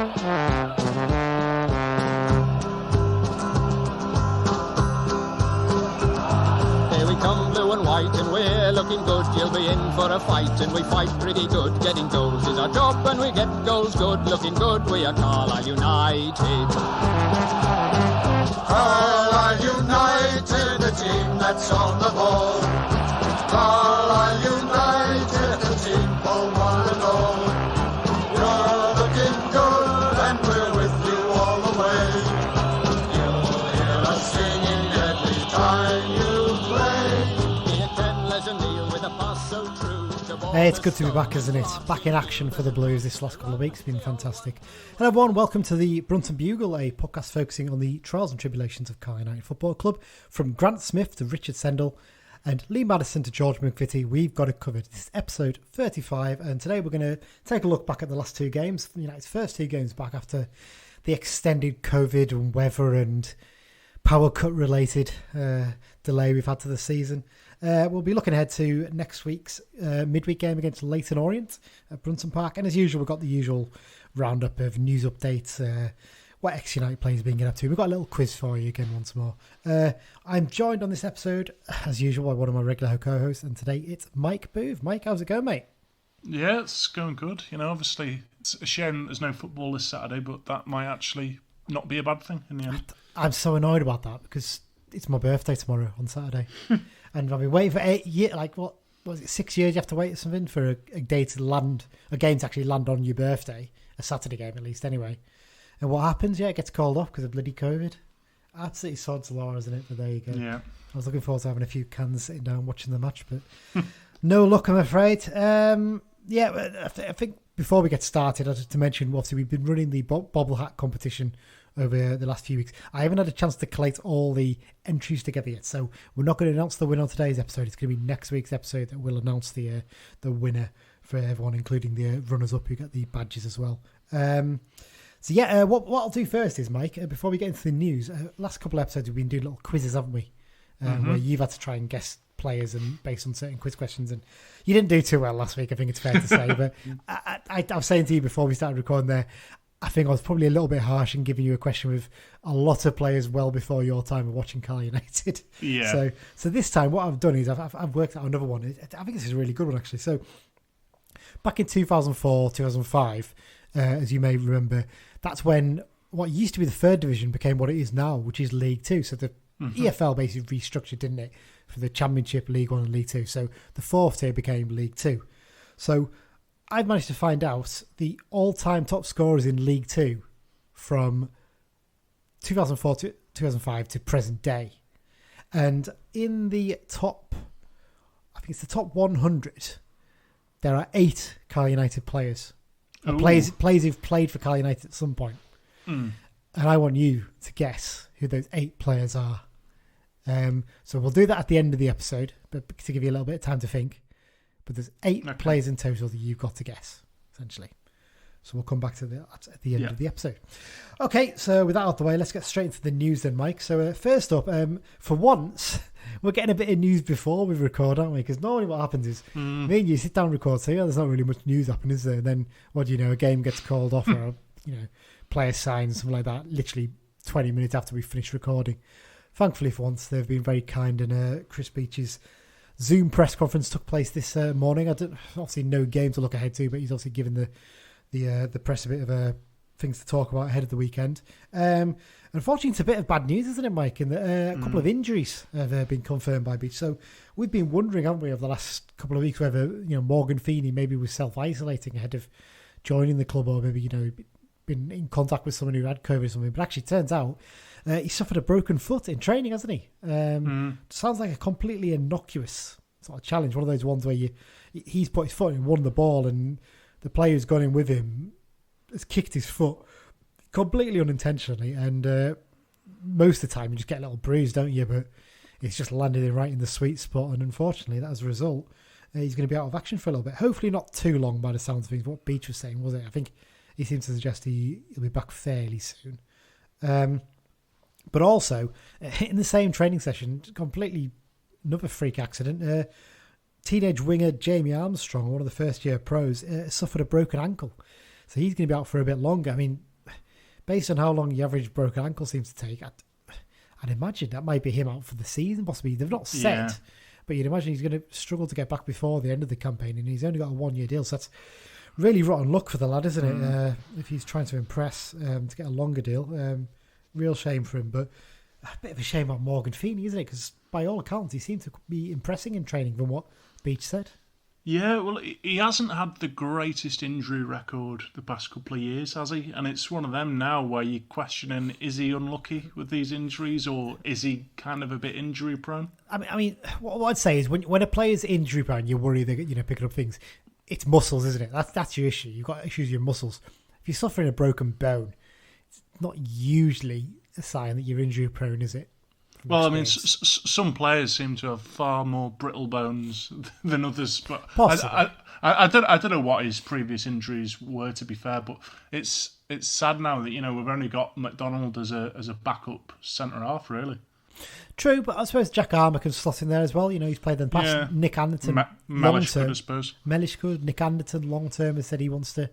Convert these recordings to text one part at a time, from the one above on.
Here we come, blue and white, and we're looking good. You'll be in for a fight, and we fight pretty good. Getting goals is our job, and we get goals good. Looking good, we are Carlisle United. Carlisle United, the team that's on the ball. Carlisle United, the team all one and all. You're looking good, and we're with you all the way. You'll hear us singing every time you play. Here Ken Leisure with a pass so true. Hey, it's good to be back, isn't it? Back in action for the Blues this last couple of weeks. It's been fantastic. Hello everyone, welcome to the Brunton Bugle, a podcast focusing on the trials and tribulations of Carlisle United Football Club. From Grant Smith to Richard Sendall and Lee Madison to George McVitie, we've got it covered. This is episode 35, and today we're going to take a look back at the last two games. United's first two games back after the extended COVID and weather and power cut related delay we've had to the season. We'll be looking ahead to next week's midweek game against Leyton Orient at Brunton Park. And as usual, we've got the usual roundup of news updates, what ex-United players have been getting up to. We've got a little quiz for you again once more. I'm joined on this episode, as usual, by one of my regular co-hosts. And today it's Mike Booth. Mike, how's it going, mate? Yeah, it's going good. You know, obviously, it's a shame there's no football this Saturday, but that might actually not be a bad thing in the end. I'm so annoyed about that because it's my birthday tomorrow on Saturday. And I've been waiting for 8 years, like what was it, 6 years you have to wait or something for a day to land, a game to actually land on your birthday, a Saturday game at least anyway. And what happens? Yeah, it gets called off because of bloody COVID. Absolutely sod's law, isn't it? But there you go. Yeah. I was looking forward to having a few cans sitting down watching the match, but no luck, I'm afraid. I think before we get started, I just to mention, obviously we've been running the bobble hat competition over the last few weeks. I haven't had a chance to collate all the entries together yet, so we're not going to announce the winner on today's episode. It's going to be next week's episode that will announce the winner for everyone, including the runners-up who get the badges as well. What I'll do first is, Mike, before we get into the news, last couple of episodes we've been doing little quizzes, haven't we? Where you've had to try and guess players and based on certain quiz questions, and you didn't do too well last week, I think it's fair to say. But I was saying to you before we started recording there, I think I was probably a little bit harsh in giving you a question with a lot of players well before your time of watching Carlisle United. Yeah. So this time what I've done is I've worked out another one. I think this is a really good one actually. So back in 2004, 2005, as you may remember, that's when what used to be the third division became what it is now, which is League Two. So the EFL basically restructured, didn't it, for the Championship, League One and League Two. So the fourth tier became League Two. So I've managed to find out the all-time top scorers in League Two from 2004 to 2005 to present day. And in the top, I think it's the top 100, there are 8 Carlisle United players. Players who've played for Carlisle United at some point. And I want you to guess who those 8 players are. So we'll do that at the end of the episode, but to give you a little bit of time to think. But there's 8 players in total that you've got to guess, essentially. So we'll come back to that at the end of the episode. Okay, so with that out of the way, let's get straight into the news then, Mike. So first up, for once, we're getting a bit of news before we record, aren't we? Because normally what happens is me and you sit down and record, so there's not really much news happening, is there? And then, what do you know, a game gets called off or, player signs, something like that, literally 20 minutes after we finish recording. Thankfully, for once, they've been very kind, and Chris Beech's Zoom press conference took place this morning. I don't obviously no game to look ahead to, but he's obviously given the press a bit of things to talk about ahead of the weekend. Unfortunately, it's a bit of bad news, isn't it, Mike? And a couple of injuries have been confirmed by Beech. So we've been wondering, haven't we, over the last couple of weeks, whether Morgan Feeney maybe was self-isolating ahead of joining the club, or maybe been in contact with someone who had COVID or something. But actually, it turns out he suffered a broken foot in training, hasn't he? Sounds like a completely innocuous sort of challenge. One of those ones where he's put his foot in, won the ball, and the player who's gone in with him has kicked his foot completely unintentionally. And most of the time, you just get a little bruise, don't you? But it's just landed right in the sweet spot. And unfortunately, as a result, he's going to be out of action for a little bit. Hopefully not too long by the sounds of things. What Beech was saying, was it? I think he seems to suggest he'll be back fairly soon. But also, in the same training session, completely another freak accident, teenage winger Jamie Armstrong, one of the first-year pros, suffered a broken ankle. So he's going to be out for a bit longer. I mean, based on how long the average broken ankle seems to take, I'd imagine that might be him out for the season, possibly. They've not said, but you'd imagine he's going to struggle to get back before the end of the campaign, and he's only got a 1-year deal, so that's really rotten luck for the lad, isn't it? If he's trying to impress to get a longer deal. Real shame for him, but a bit of a shame about Morgan Feeney, isn't it? Because by all accounts, he seemed to be impressing in training from what Beach said. Yeah, well, he hasn't had the greatest injury record the past couple of years, has he? And it's one of them now where you're questioning, is he unlucky with these injuries, or is he kind of a bit injury prone? I mean, what I'd say is when a player's injury prone, you worry they're picking up things. It's muscles, isn't it? That's your issue. You've got issues with your muscles. If you're suffering a broken bone, it's not usually a sign that you're injury prone, is it? Well, I mean, some players seem to have far more brittle bones than others, but I don't know what his previous injuries were, to be fair. But it's sad now that we've only got McDonald as a backup centre half, really. True, but I suppose Jack Armour can slot in there as well. He's played in the past. Yeah. Nick Anderton, Mellish could, I suppose. Mellish could. Nick Anderton, long term, has said he wants to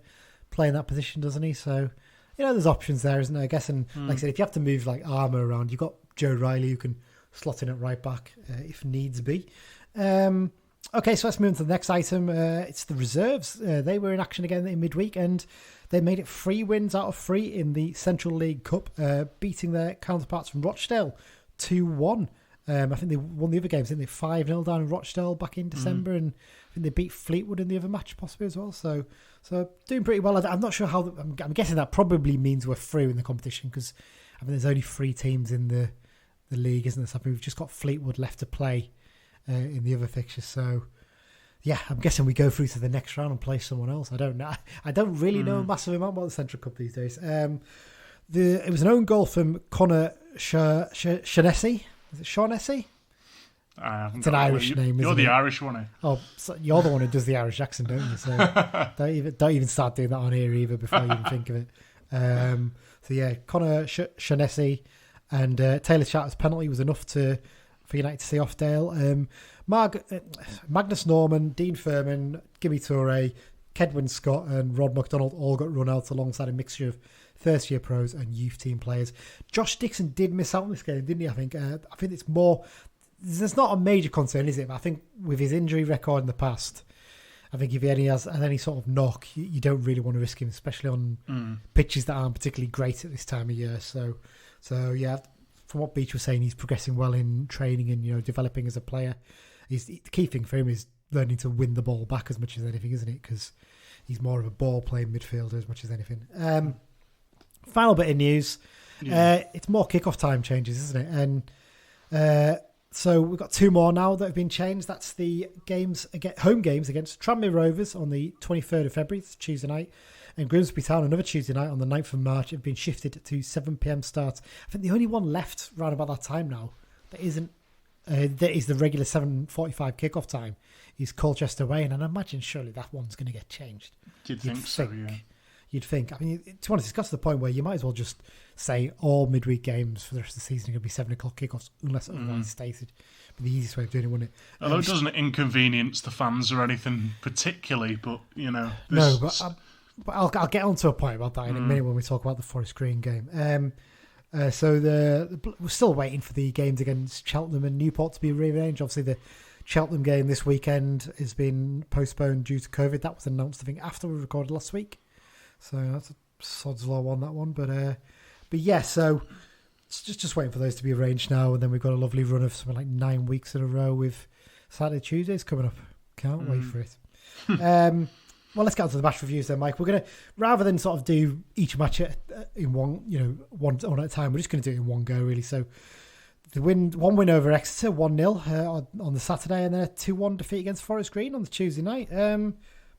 play in that position, doesn't he? So there's options there, isn't there? I guess, and like I said, if you have to move like Armour around, you've got Joe Riley who can slot in at right back if needs be. Okay, so let's move on to the next item. It's the reserves. They were in action again in midweek, and they made it 3 wins out of 3 in the Central League Cup, beating their counterparts from Rochdale 2-1. I think they won the other games, didn't they? 5-0 down in Rochdale back in December, and I think they beat Fleetwood in the other match possibly as well. So doing pretty well. I'm not sure how. I'm guessing that probably means we're through in the competition, because I think there's only 3 teams in the league, isn't there? So we've just got Fleetwood left to play in the other fixtures. So yeah, I'm guessing we go through to the next round and play someone else. I don't know. I don't really know a massive amount about the Central Cup these days. It was an own goal from Connor Shaughnessy. Is it Shaughnessy? It's an Irish name. You're the Irish one. Oh, so you're the one who does the Irish accent, don't you? So don't even start doing that on here either before you even think of it. So yeah, Connor Shaughnessy and Taylor Charter's penalty was enough for United to see off Dale. Magnus Norman, Dean Furman, Gimme Toure, Kedwin Scott and Rod McDonald all got run out alongside a mixture of first-year pros and youth team players. Josh Dixon did miss out on this game, didn't he? I think it's more... There's not a major concern, is it? But I think with his injury record in the past, I think if he has any sort of knock, you don't really want to risk him, especially on pitches that aren't particularly great at this time of year. So yeah, from what Beach was saying, he's progressing well in training and developing as a player. The key thing for him is learning to win the ball back as much as anything, isn't it? Because he's more of a ball-playing midfielder as much as anything. Final bit of news. Yeah. It's more kickoff time changes, isn't it? And so we've got 2 more now that have been changed. That's the home games against Tranmere Rovers on the 23rd of February, it's Tuesday night, and Grimsby Town another Tuesday night on the 9th of March have been shifted to 7 p.m. start. I think the only one left around about that time now that isn't that is the regular 7:45 kickoff time is Colchester away, and I imagine surely that one's going to get changed. You'd think so, yeah. You'd think. I mean, to be honest, it's got to the point where you might as well just say all midweek games for the rest of the season are going to be 7 o'clock kickoffs, unless otherwise stated. But the easiest way of doing it, wouldn't it? Although it doesn't inconvenience the fans or anything particularly, but No, but I'll get on to a point about that in a minute when we talk about the Forest Green game. So we're still waiting for the games against Cheltenham and Newport to be rearranged. Obviously, the Cheltenham game this weekend has been postponed due to COVID. That was announced, I think, after we recorded last week. So that's a sod's law on that one. But yeah, so it's just waiting for those to be arranged now. And then we've got a lovely run of something like 9 weeks in a row with Saturday, Tuesdays coming up. Can't wait for it. Well, let's get on to the match reviews then, Mike. We're going to, rather than sort of do each match in one at a time, we're just going to do it in one go, really. So one win over Exeter, 1-0 on the Saturday, and then a 2-1 defeat against Forest Green on the Tuesday night.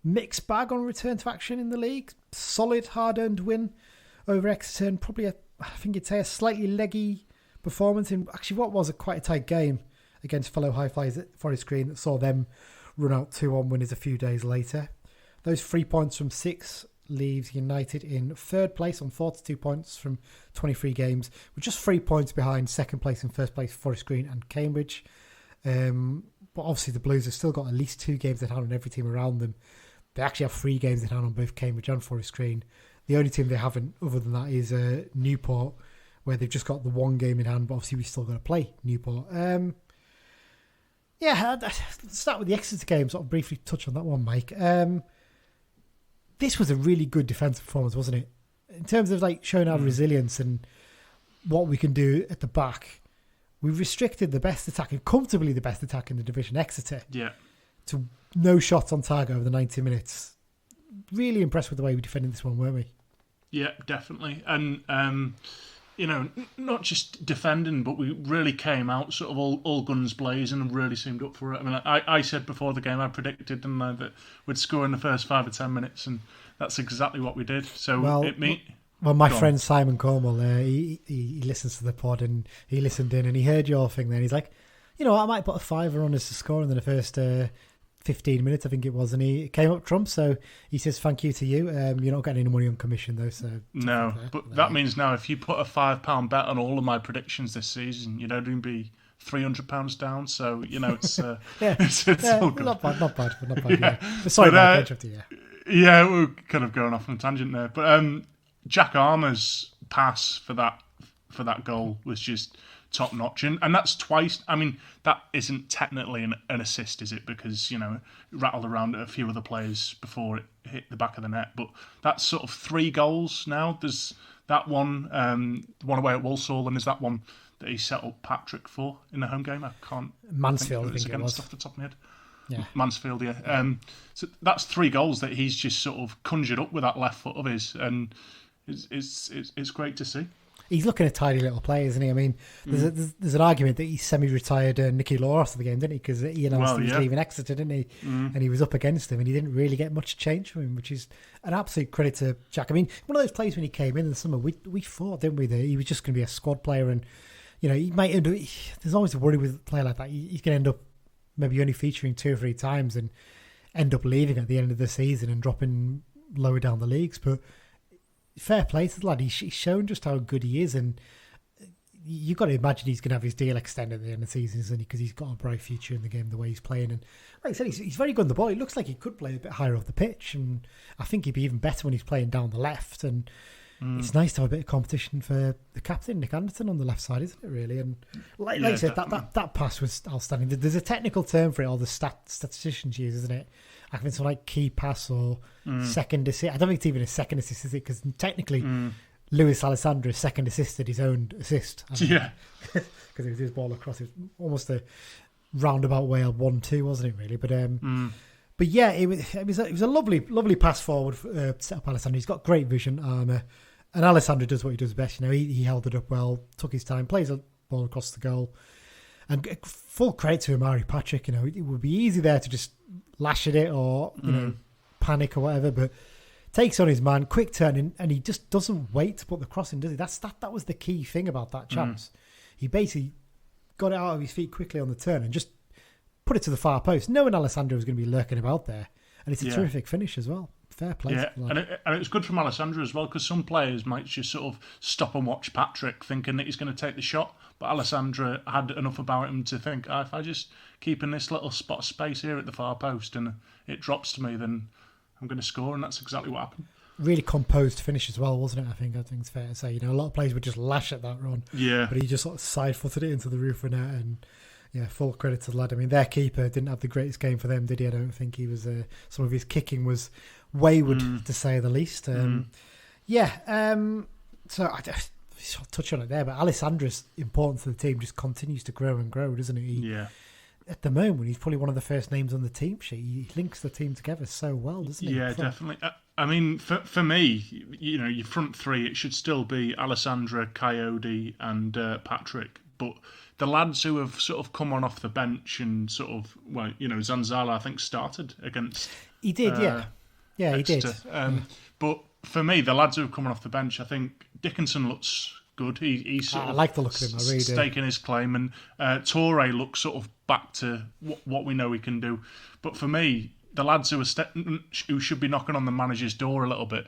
Mixed bag on return to action in the league. Solid, hard-earned win over Exeter, and probably I think you'd say a slightly leggy performance in actually what was quite a tight game against fellow high flyers at Forest Green that saw them run out 2-1 winners a few days later. Those 3 points from 6 leaves United in third place on 42 points from 23 games, with just 3 points behind second place and first place Forest Green and Cambridge. But obviously the Blues have still got at least 2 games in hand on every team around them. They actually have 3 games in hand on both Cambridge and Forest Green. The only team they haven't, other than that, is Newport, where they've just got the one game in hand, but obviously we've still got to play Newport. Let's start with the Exeter game, sort of briefly touch on that one, Mike. This was a really good defensive performance, wasn't it? In terms of like showing our resilience and what we can do at the back, we restricted the best attack, and comfortably the best attack in the division, Exeter, to no shots on target over the 90 minutes. Really impressed with the way we defended this one, weren't we? Yeah, definitely. And, not just defending, but we really came out sort of all guns blazing and really seemed up for it. I mean, I said before the game, I predicted, didn't I, that we'd score in the first 5 or 10 minutes, and that's exactly what we did. So my friend Simon Cornwall, he listens to the pod, and he listened in and he heard your thing there, and he's like, I might put a fiver on us to score in the first 15 minutes, I think it was, and he came up trump. So he says thank you to you. You're not getting any money on commission though, so no. But that means now if you put a £5 bet on all of my predictions this season, you'd only be £300 down. So it's it's all good. Not bad. Yeah. But sorry about the interrupt you. Yeah, we're kind of going off on a tangent there, but Jack Armour's pass for that goal was just top notch, and that's twice. I mean, that isn't technically an assist, is it? Because it rattled around a few other players before it hit the back of the net. But that's sort of 3 goals now. There's that one, one away at Walsall, and there's that one that he set up Patrick for in the home game. I can't. Mansfield, I think it was. Off the top of my head. Yeah, Mansfield. Yeah. So that's 3 goals that he's just sort of conjured up with that left foot of his, and it's great to see. He's looking at tidy little play, isn't he? I mean, there's an argument that he semi-retired Nicky Law after the game, didn't he? Because he announced he was leaving Exeter, didn't he? And he was up against him, and he didn't really get much change from him, which is an absolute credit to Jack. I mean, one of those players when he came in the summer, we thought, didn't we, that he was just going to be a squad player, and he might end up. There's always a worry with a player like that. He's going to end up maybe only featuring 2 or 3 times and end up leaving at the end of the season and dropping lower down the leagues, but. Fair play to the lad. He's shown just how good he is, and you've got to imagine he's going to have his deal extended at the end of the season, isn't he? Because he's got a bright future in the game, the way he's playing. And like I said, he's very good on the ball. It looks like he could play a bit higher off the pitch, and I think he'd be even better when he's playing down the left. And it's nice to have a bit of competition for the captain, Nick Anderton, on the left side, isn't it, really? And like I said, that pass was outstanding. There's a technical term for it, all the statisticians use, isn't it? I think it's like key pass or second assist. I don't think it's even a second assist, is it? Because technically, Luis Alessandro second assisted his own assist. Yeah. Because it was his ball across. It was almost a roundabout way of 1-2, wasn't it, really? But yeah, it was a lovely pass forward set up Alessandro. He's got great vision, Armour. And Alessandro does what he does best. He held it up well, took his time, plays a ball across the goal. And full credit to Amari Patrick. It would be easy there to just lash at it or panic or whatever, but takes on his man, quick turn, and he just doesn't wait to put the cross in, does he? That was the key thing about that chance. He basically got it out of his feet quickly on the turn and just put it to the far post, knowing Alessandro was going to be lurking about there, and it's a terrific finish as well. Fair play. Yeah, and it's good from Alessandro as well, because some players might just sort of stop and watch Patrick thinking that he's going to take the shot, but Alessandro had enough about him to think, if I just keep in this little spot of space here at the far post and it drops to me, then I'm going to score, and that's exactly what happened. Really composed finish as well, wasn't it? I think it's fair to say. A lot of players would just lash at that run, but he just sort of side-footed it into the roof of net, and full credit to the lad. I mean, their keeper didn't have the greatest game for them, did he? I don't think he was. Some of his kicking was wayward, to say the least. So I just touch on it there, but Alessandro's importance to the team just continues to grow and grow, doesn't it? At the moment, he's probably one of the first names on the team sheet. He links the team together so well, doesn't he? Yeah, definitely. I mean, for me, your front three, it should still be Alessandro, Coyote, and Patrick. But the lads who have sort of come on off the bench and sort of, Zanzala, I think, started against. He did, yeah, Exeter. He did. But for me, the lads who have come on off the bench, I think Dickinson looks good. He's sort I of like the look of him. I really do. Staking his claim, and Torre looks sort of back to what we know he can do. But for me, the lads who should be knocking on the manager's door a little bit,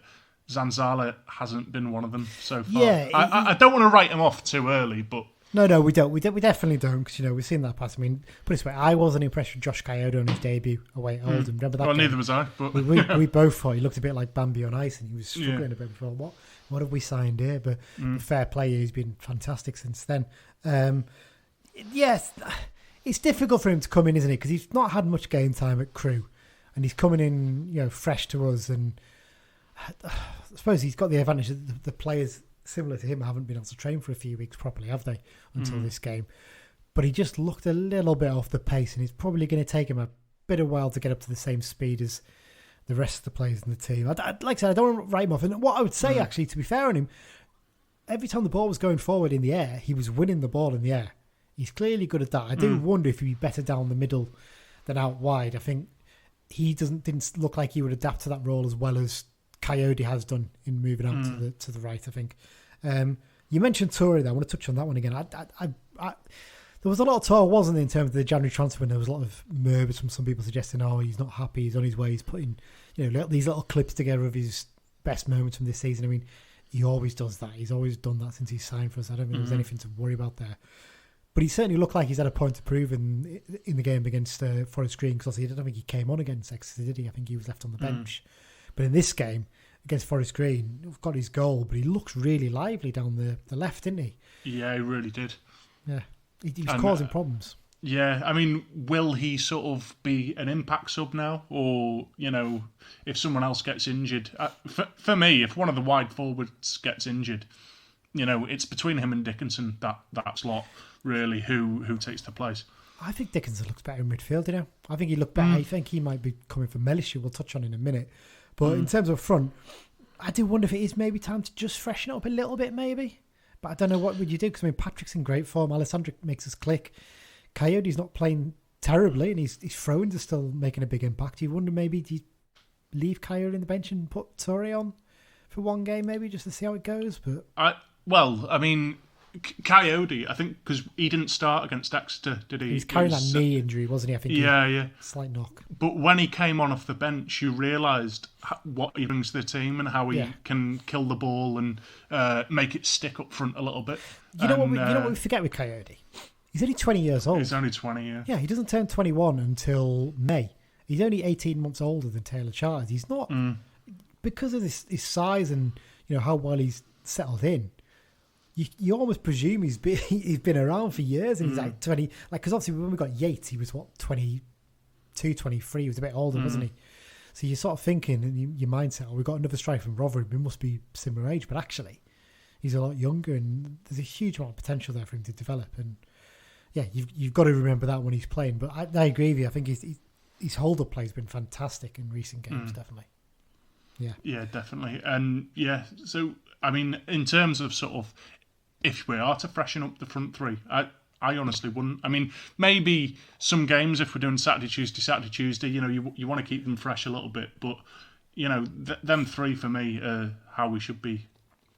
Zanzala hasn't been one of them so far. Yeah, I don't want to write him off too early, but No, we don't. We definitely don't, because we've seen that pass. I mean, put it this way, I wasn't impressed with Josh Coyote on his debut away at Oldham. Remember that? Well, game? neither was I. But we both thought he looked a bit like Bambi on ice, and he was struggling a bit before. What have we signed here? But fair play, he's been fantastic since then. Yes, it's difficult for him to come in, isn't it? Because he's not had much game time at Crewe, and he's coming in, fresh to us. And I suppose he's got the advantage that the players similar to him haven't been able to train for a few weeks properly, have they, until this game? But he just looked a little bit off the pace, and it's probably going to take him a bit of a while to get up to the same speed as the rest of the players in the team. Like I said, I don't want to write him off. And what I would say, actually, to be fair on him, every time the ball was going forward in the air, he was winning the ball in the air. He's clearly good at that. I do wonder if he'd be better down the middle than out wide. I think he didn't look like he would adapt to that role as well as Coyote has done in moving out to the right, I think. You mentioned Toure there. I want to touch on that one again. There was a lot of talk, wasn't there, in terms of the January transfer, and there was a lot of murmurs from some people suggesting, he's not happy, he's on his way, he's putting these little clips together of his best moments from this season. I mean, he always does that. He's always done that since he signed for us. I don't think there's anything to worry about there. But he certainly looked like he's had a point to prove in the game against Forest Green, because I don't think he came on against Exeter, did he? I think he was left on the bench. But in this game against Forest Green, got his goal, but he looked really lively down the left, didn't he? Yeah, he really did. Yeah, he was causing problems. Yeah, I mean, will he sort of be an impact sub now? Or, if someone else gets injured? For me, if one of the wide forwards gets injured, it's between him and Dickinson, that slot, really, who takes the place. I think Dickinson looks better in midfield, I think he looked better. I think he might be coming from Mellish, we'll touch on in a minute. But in terms of front, I do wonder if it is maybe time to just freshen it up a little bit, maybe. But I don't know, what would you do? Because, Patrick's in great form. Alessandro makes us click. Coyote's not playing terribly, and his throw-ins are still making a big impact. You wonder, maybe, do you leave Coyote in the bench and put Toure on for one game, maybe, just to see how it goes? But Coyote, I think, because he didn't start against Exeter, did he? He was carrying that knee injury, wasn't he? I think. Yeah. Slight knock. But when he came on off the bench, you realised what he brings to the team and how he can kill the ball and make it stick up front a little bit. You know what we forget with Coyote? He's only 20 years old. He's only 20, yeah. Yeah, he doesn't turn 21 until May. He's only 18 months older than Taylor Charles. He's not, because of his size and how well he's settled in. You almost presume he's been around for years, and he's like 20. Because obviously when we got Yates, he was 22, 23. He was a bit older, wasn't he? So you're sort of thinking in your mindset, we've got another striker from Rotherham. He must be similar age, but actually he's a lot younger, and there's a huge amount of potential there for him to develop. And yeah, you've got to remember that when he's playing. But I agree with you. I think his hold-up play has been fantastic in recent games, definitely. Yeah, definitely. And yeah, so I mean, in terms of sort of, if we are to freshen up the front three, I honestly wouldn't. I mean, maybe some games, if we're doing Saturday, Tuesday, you want to keep them fresh a little bit. But, them three for me are how we should be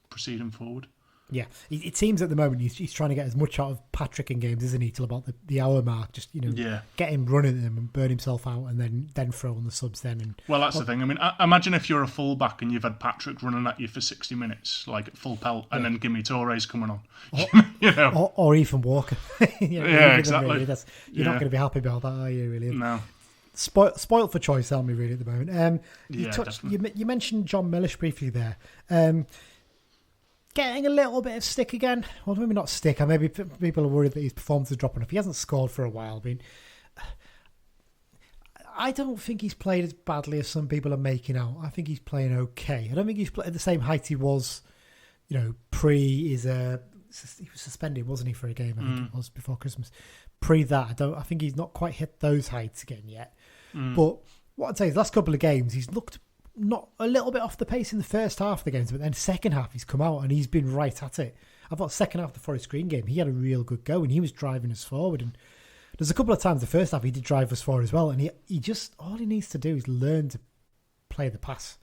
proceeding forward. Yeah, it seems at the moment he's trying to get as much out of Patrick in games, isn't he, till about the hour mark? Just get him running at them and burn himself out, and then throw on the subs then. And well, that's the thing. I mean, imagine if you're a full-back and you've had Patrick running at you for 60 minutes, like at full pelt, and then Gimme Torres coming on, or Ethan Walker. Exactly. Really, you're not going to be happy about that, are you? Really? No. Spoiled for choice, aren't we? Really, at the moment. Definitely. You mentioned John Mellish briefly there. Getting a little bit of stick again. Well, maybe not stick. Maybe people are worried that his performance is dropping off. He hasn't scored for a while. I mean, I don't think he's played as badly as some people are making out. I think he's playing okay. I don't think he's played at the same height he was, he was suspended, wasn't he, for a game? I think it was before Christmas. Pre that, I think he's not quite hit those heights again yet. But what I'd say is, the last couple of games, he's looked not a little bit off the pace in the first half of the games, but then second half he's come out and he's been right at it. I thought second half of the Forest Green game, he had a real good go and he was driving us forward. And there's a couple of times the first half he did drive us forward as well. And he just, all he needs to do is learn to play the pass.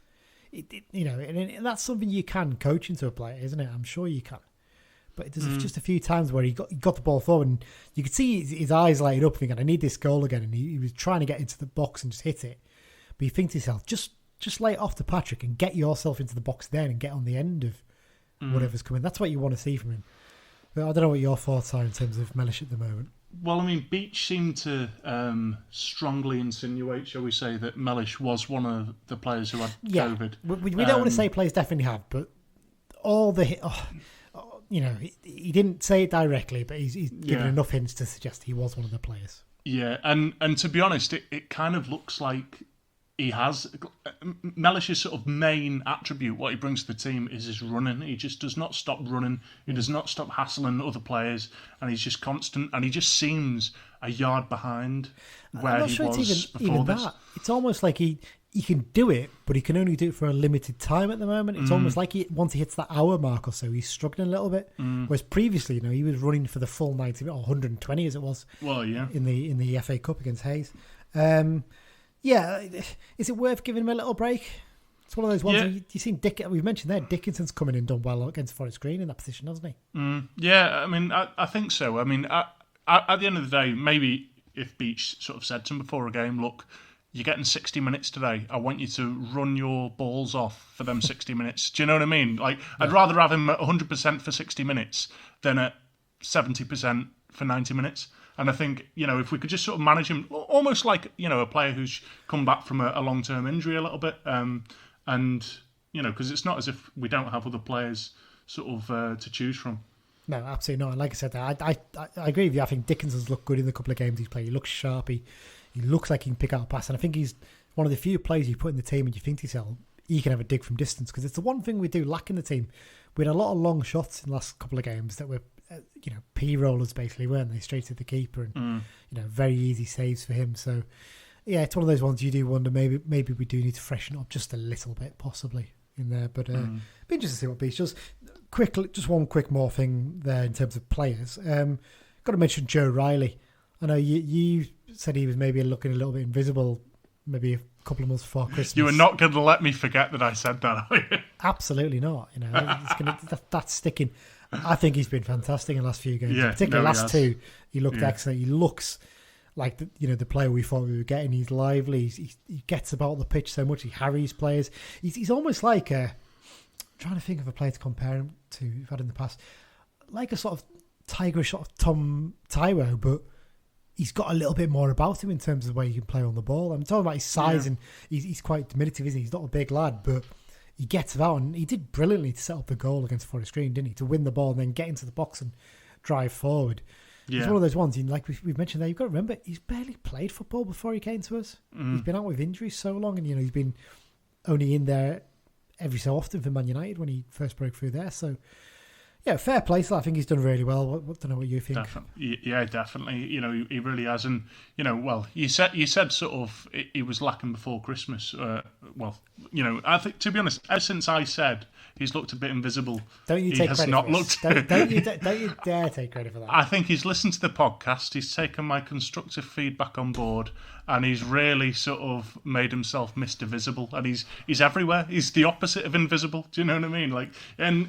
And that's something you can coach into a player, isn't it? I'm sure you can. But there's just a few times where he got the ball forward and you could see his eyes lighting up thinking, I need this goal again. And he was trying to get into the box and just hit it. But you think to yourself, just lay it off to Patrick and get yourself into the box then and get on the end of whatever's coming. That's what you want to see from him. But I don't know what your thoughts are in terms of Mellish at the moment. Well, I mean, Beach seemed to strongly insinuate, shall we say, that Mellish was one of the players who had COVID. We don't want to say players definitely have, but all the... he didn't say it directly, but he's given enough hints to suggest he was one of the players. Yeah, and to be honest, it kind of looks like he has... Mellish's sort of main attribute, what he brings to the team, is his running. He just does not stop running. He does not stop hassling other players, and he's just constant, and he just seems a yard behind where he was before this. That. It's almost like he can do it, but he can only do it for a limited time at the moment. It's almost like once he hits that hour mark or so, he's struggling a little bit. Whereas previously, he was running for the full 90 or 120 as it was. Well, yeah, in the FA Cup against Hayes. Is it worth giving him a little break? It's one of those ones. You seen we've mentioned there, Dickinson's come in and done well against Forest Green in that position, hasn't he? Yeah, I mean, I think so. I mean, at the end of the day, maybe if Beach sort of said to him before a game, look, you're getting 60 minutes today. I want you to run your balls off for them 60 minutes. Do you know what I mean? Like, I'd rather have him at 100% for 60 minutes than at 70% for 90 minutes. And I think, if we could just sort of manage him almost like, a player who's come back from a long-term injury a little bit. Because it's not as if we don't have other players sort of to choose from. No, absolutely not. Like I said, I agree with you. I think Dickinson's looked good in the couple of games he's played. He looks sharp. He looks like he can pick out a pass. And I think he's one of the few players you put in the team and you think to yourself, he can have a dig from distance. Because it's the one thing we do lack in the team. We had a lot of long shots in the last couple of games that were, P-rollers basically, weren't they? Straight to the keeper and, very easy saves for him. So, yeah, it's one of those ones you do wonder, maybe we do need to freshen up just a little bit, possibly, in there. But be interesting to see what Beach does. Just one quick more thing there in terms of players. Got to mention Joe Riley. I know you said he was maybe looking a little bit invisible maybe a couple of months before Christmas. You were not going to let me forget that I said that, are you? Absolutely not. That's sticking. I think he's been fantastic in the last few games. Particularly last two. He looked excellent. He looks like the player we thought we were getting. He's lively. He gets about the pitch so much. He harries players. He's almost like I'm trying to think of a player to compare him to we've had in the past. Like a sort of tigerish sort of Tom Tyro, but he's got a little bit more about him in terms of the way he can play on the ball. I'm talking about his size and he's quite diminutive, isn't he? He's not a big lad, but he gets about, and he did brilliantly to set up the goal against Forest Green, didn't he? To win the ball and then get into the box and drive forward. Yeah. He's one of those ones, like we've mentioned there, you've got to remember, he's barely played football before he came to us. He's been out with injuries so long, and he's been only in there every so often for Man United when he first broke through there. So, yeah, fair play. So I think he's done really well. I don't know what you think. Definitely. He really has. And, you said sort of he was lacking before Christmas. I think, to be honest, ever since I said he's looked a bit invisible, don't you take credit for it? Don't you dare take credit for that. I think he's listened to the podcast. He's taken my constructive feedback on board, and he's really sort of made himself Mr. Visible, and he's everywhere. He's the opposite of invisible. Do you know what I mean? Like, and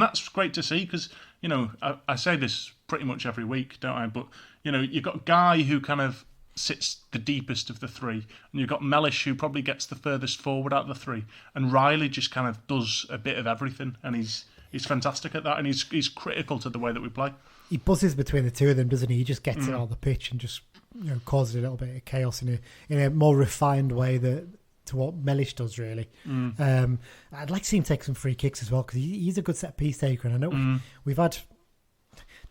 that's great to see because I say this pretty much every week, don't I? But you've got a guy who kind of sits the deepest of the three, and you've got Mellish who probably gets the furthest forward out of the three, and Riley just kind of does a bit of everything, and he's fantastic at that, and he's critical to the way that we play. He buzzes between the two of them, doesn't he? He just gets it on the pitch and just causes a little bit of chaos in a more refined way to what Mellish does, really. I'd like to see him take some free kicks as well, because he's a good set piece taker, and I know we've had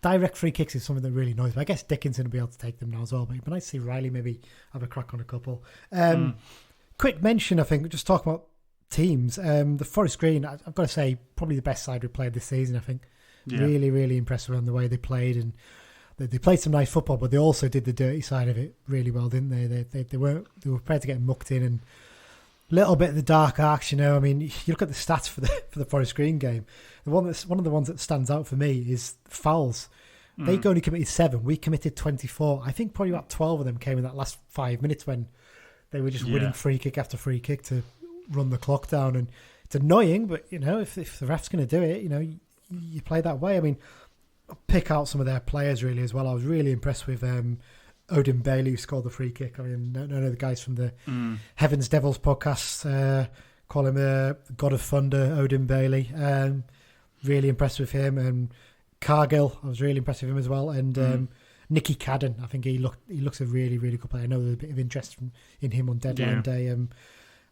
direct free kicks is something that really annoys me. I guess Dickinson will be able to take them now as well, but it'd be nice to see Riley maybe have a crack on a couple. Quick mention, I think, just talking about teams. The Forest Green, I've got to say, probably the best side we played this season, I think. Really, really impressive on the way they played, and they played some nice football, but they also did the dirty side of it really well, didn't they? They were prepared to get mucked in, and a little bit of the dark arts, I mean, you look at the stats for the Forest Green game. One of the ones that stands out for me is fouls. They only committed 7. We committed 24. I think probably about 12 of them came in that last 5 minutes when they were just winning free kick after free kick to run the clock down. And it's annoying, but if the ref's going to do it, you play that way. I mean, I'll pick out some of their players really as well. I was really impressed with Odin Bailey, who scored the free kick. I mean, none of the guys from the Heavens Devils podcast call him God of Thunder, Odin Bailey. Really impressed with him. And Cargill, I was really impressed with him as well, and Nicky Cadden, I think he looks a really, really good player. I know there's a bit of interest in him on deadline day.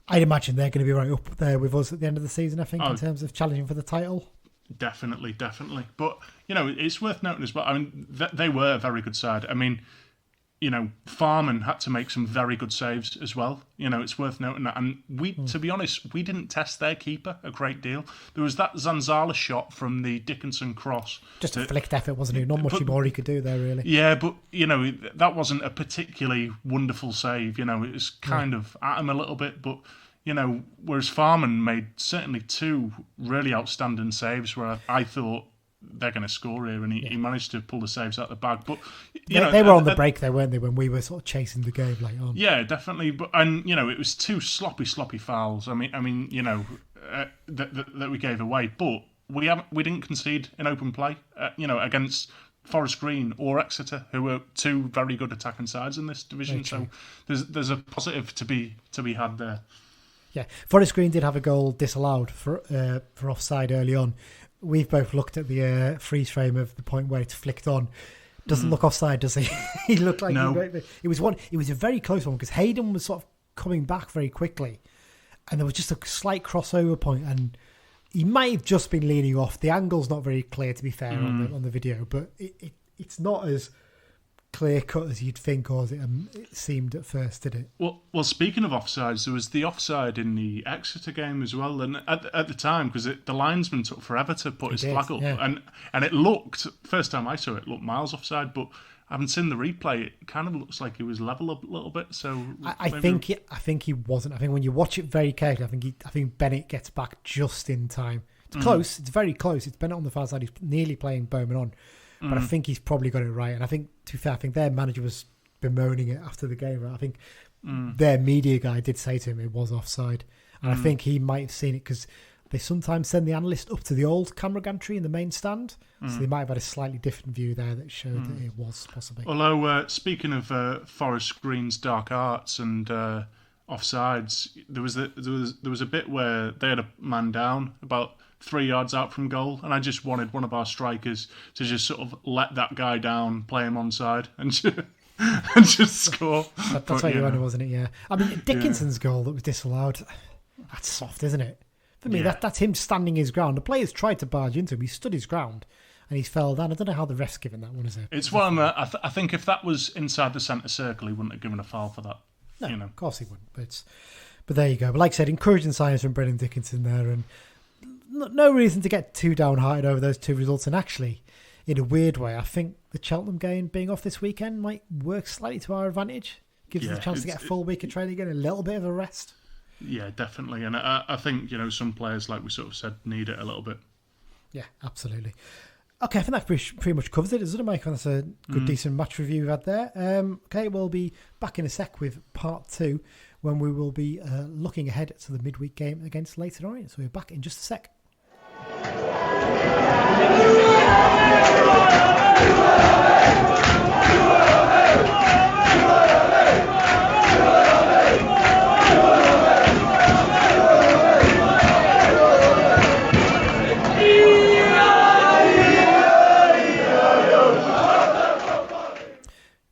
I'd imagine they're going to be right up there with us at the end of the season, I think, in terms of challenging for the title. Definitely. But, it's worth noting as well, I mean, they were a very good side. I mean, Farman had to make some very good saves as well. It's worth noting that. And to be honest, we didn't test their keeper a great deal. There was that Zanzala shot from the Dickinson cross. Just a flicked effort, wasn't it? Not much more he could do there, really. Yeah, but, that wasn't a particularly wonderful save. It was kind of at him a little bit. But, whereas Farman made certainly 2 really outstanding saves where I thought, they're going to score here, and he managed to pull the saves out of the bag. But they were on the break there, weren't they, when we were sort of chasing the game late on? Yeah, definitely. But it was 2 sloppy fouls. I mean, that we gave away, but we didn't concede in open play. Against Forest Green or Exeter, who were 2 very good attacking sides in this division. So there's a positive to be had there. Yeah, Forest Green did have a goal disallowed for offside early on. We've both looked at the freeze frame of the point where it's flicked on. Doesn't look offside, does he? He looked like it was one. It was a very close one because Hayden was sort of coming back very quickly, and there was just a slight crossover point, and he might have just been leaning off. The angle's not very clear, to be fair, on the video, but it's not as clear cut as you'd think, or as it seemed at first, did it? Well, speaking of offsides, there was the offside in the Exeter game as well, and at the time, because the linesman took forever to put his flag up, and it looked, first time I saw it, looked miles offside, but having seen the replay, it kind of looks like he was level up a little bit. So I think he wasn't. I think when you watch it very carefully, I think Bennett gets back just in time. It's close. It's very close. It's Bennett on the far side. He's nearly playing Bowman on. But I think he's probably got it right. And I think, to be fair, I think their manager was bemoaning it after the game. Right? I think their media guy did say to him it was offside. And I think he might have seen it because they sometimes send the analyst up to the old camera gantry in the main stand. So they might have had a slightly different view there that showed that it was possibly. Although, speaking of Forest Green's dark arts and offsides, there was a bit where they had a man down about 3 yards out from goal, and I just wanted one of our strikers to just sort of let that guy down, play him onside, and just score. That's what you wanted, wasn't it? Yeah. I mean, Dickinson's goal that was disallowed, that's soft, isn't it? For me, that's him standing his ground. The players tried to barge into him. He stood his ground, and he fell down. I don't know how the ref's given that one, is it? It's one that I think if that was inside the centre circle, he wouldn't have given a foul for that. No, of course he wouldn't. But there you go. But like I said, encouraging signs from Brendan Dickinson there, and no reason to get too downhearted over those 2 results. And actually, in a weird way, I think the Cheltenham game being off this weekend might work slightly to our advantage. Gives us a chance to get a full week of training again, a little bit of a rest. Yeah, definitely. And I think, some players, like we sort of said, need it a little bit. Yeah, absolutely. Okay, I think that pretty much covers it, doesn't it, Mike? That's a good, decent match review we've had there. Okay, we'll be back in a sec with part 2 when we will be looking ahead to the midweek game against Leyton Orient. So we're back in just a sec.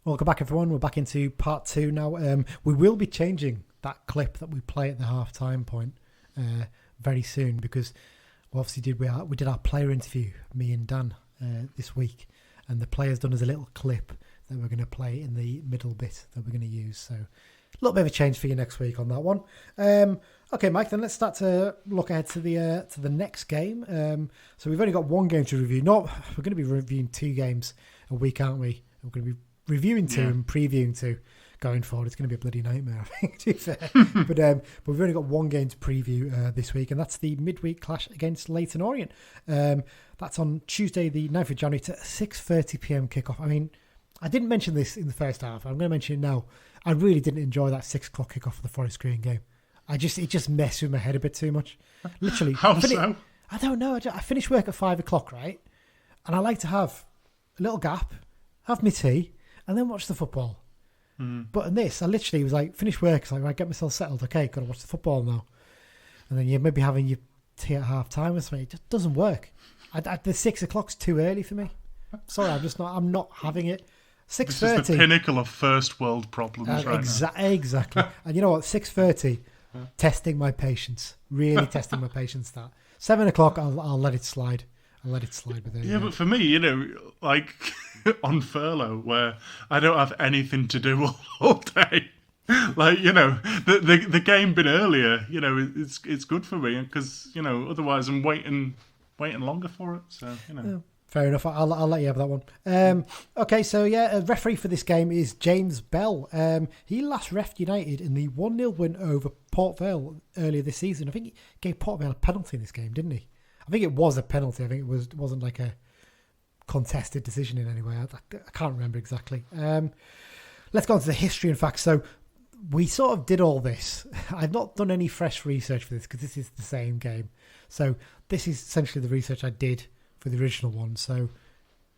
Welcome back, everyone. We're back into part 2 now. We will be changing that clip that we play at the half-time point very soon because obviously we did our player interview, me and Dan, this week, and the player's done us a little clip that we're going to play in the middle bit that we're going to use. So a little bit of a change for you next week on that one. Okay, Mike, then let's start to look ahead to the next game. So we've only got 1 game to review. We're going to be reviewing 2 games a week, aren't we? We're going to be reviewing 2 and previewing 2 going forward. It's going to be a bloody nightmare, I think, to be fair. But we've only got 1 game to preview this week, and that's the midweek clash against Leyton Orient. That's on Tuesday, the 9th of January, to 6:30pm kickoff. I mean, I didn't mention this in the first half. I'm going to mention it now. I really didn't enjoy that 6 o'clock kickoff for the Forest Green game. It just messed with my head a bit too much. Literally. How so? I don't know. I finish work at 5 o'clock, right? And I like to have a little gap, have my tea, and then watch the football. But in this, I literally was like, finish work, it's like, right, get myself settled, okay, got to watch the football now. And then you're maybe having your tea at half time or something. It just doesn't work. The 6 o'clock's too early for me. Sorry, I'm not having it. 6:30. This is the pinnacle of first world problems right now. Exactly. And you know what? 6:30, testing my patience. Really testing my patience. That 7 o'clock, I'll let it slide. I'll let it slide with it. Yeah, but for me, like on furlough, where I don't have anything to do all day. Like, the game been earlier, it's good for me because, otherwise I'm waiting longer for it. So, Yeah, fair enough. I'll let you have that one. Okay, so a referee for this game is James Bell. He last reffed United in the 1-0 win over Port Vale earlier this season. I think he gave Port Vale a penalty in this game, didn't he? I think it was a penalty. I think it wasn't like a contested decision in any way. I can't remember exactly. Let's go on to the history and facts. So we sort of did all this. I've not done any fresh research for this because this is the same game. So this is essentially the research I did for the original one. So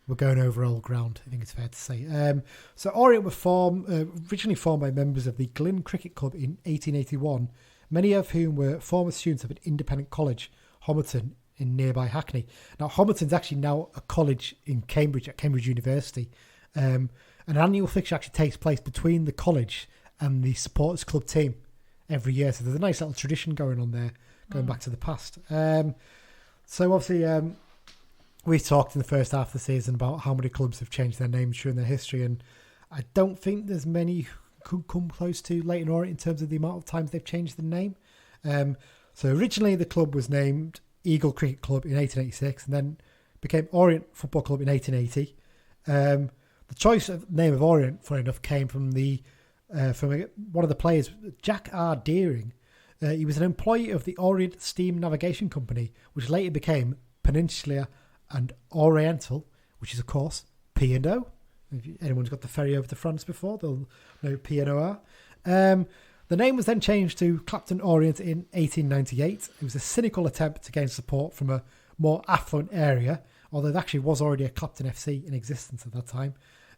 we're going over old ground, I think it's fair to say. So Orient were originally formed by members of the Glyn Cricket Club in 1881, many of whom were former students of an independent college, Homerton, in nearby Hackney. Now, Homerton's actually now a college in Cambridge, at Cambridge University. An annual fixture actually takes place between the college and the supporters club team every year. So there's a nice little tradition going on there, going back to the past. So obviously, we talked in the first half of the season about how many clubs have changed their names during their history, and I don't think there's many who could come close to Leyton Orient in terms of the amount of times they've changed the name. So originally the club was named Eagle Cricket Club in 1886 and then became Orient Football Club in 1880. The choice of name of Orient, funny enough, came from one of the players, Jack R. Deering. He was an employee of the Orient Steam Navigation Company, which later became Peninsula and Oriental, which is, of course, P&O. If anyone's got the ferry over to France before, they'll know P&O are. The name was then changed to Clapton Orient in 1898. It was a cynical attempt to gain support from a more affluent area, although there actually was already a Clapton FC in existence at that time.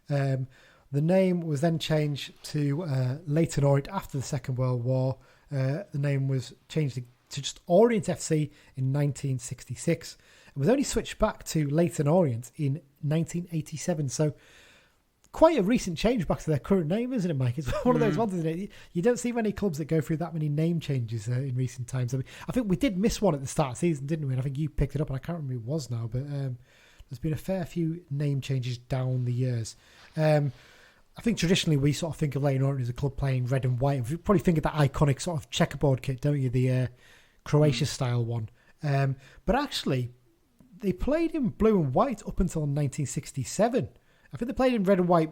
The name was then changed to Leyton Orient after the Second World War. The name was changed to just Orient FC in 1966. It was only switched back to Leyton Orient in 1987. So quite a recent change back to their current name, isn't it, Mike? It's one of those ones, isn't it? You don't see many clubs that go through that many name changes in recent times. I think we did miss one at the start of the season, didn't we? And I think you picked it up, and I can't remember who it was now, but there's been a fair few name changes down the years. I think traditionally we sort of think of Leyton Orient as a club playing red and white. You probably think of that iconic sort of checkerboard kit, don't you? The Croatia-style one. But actually, they played in blue and white up until 1967. I think they played in red and white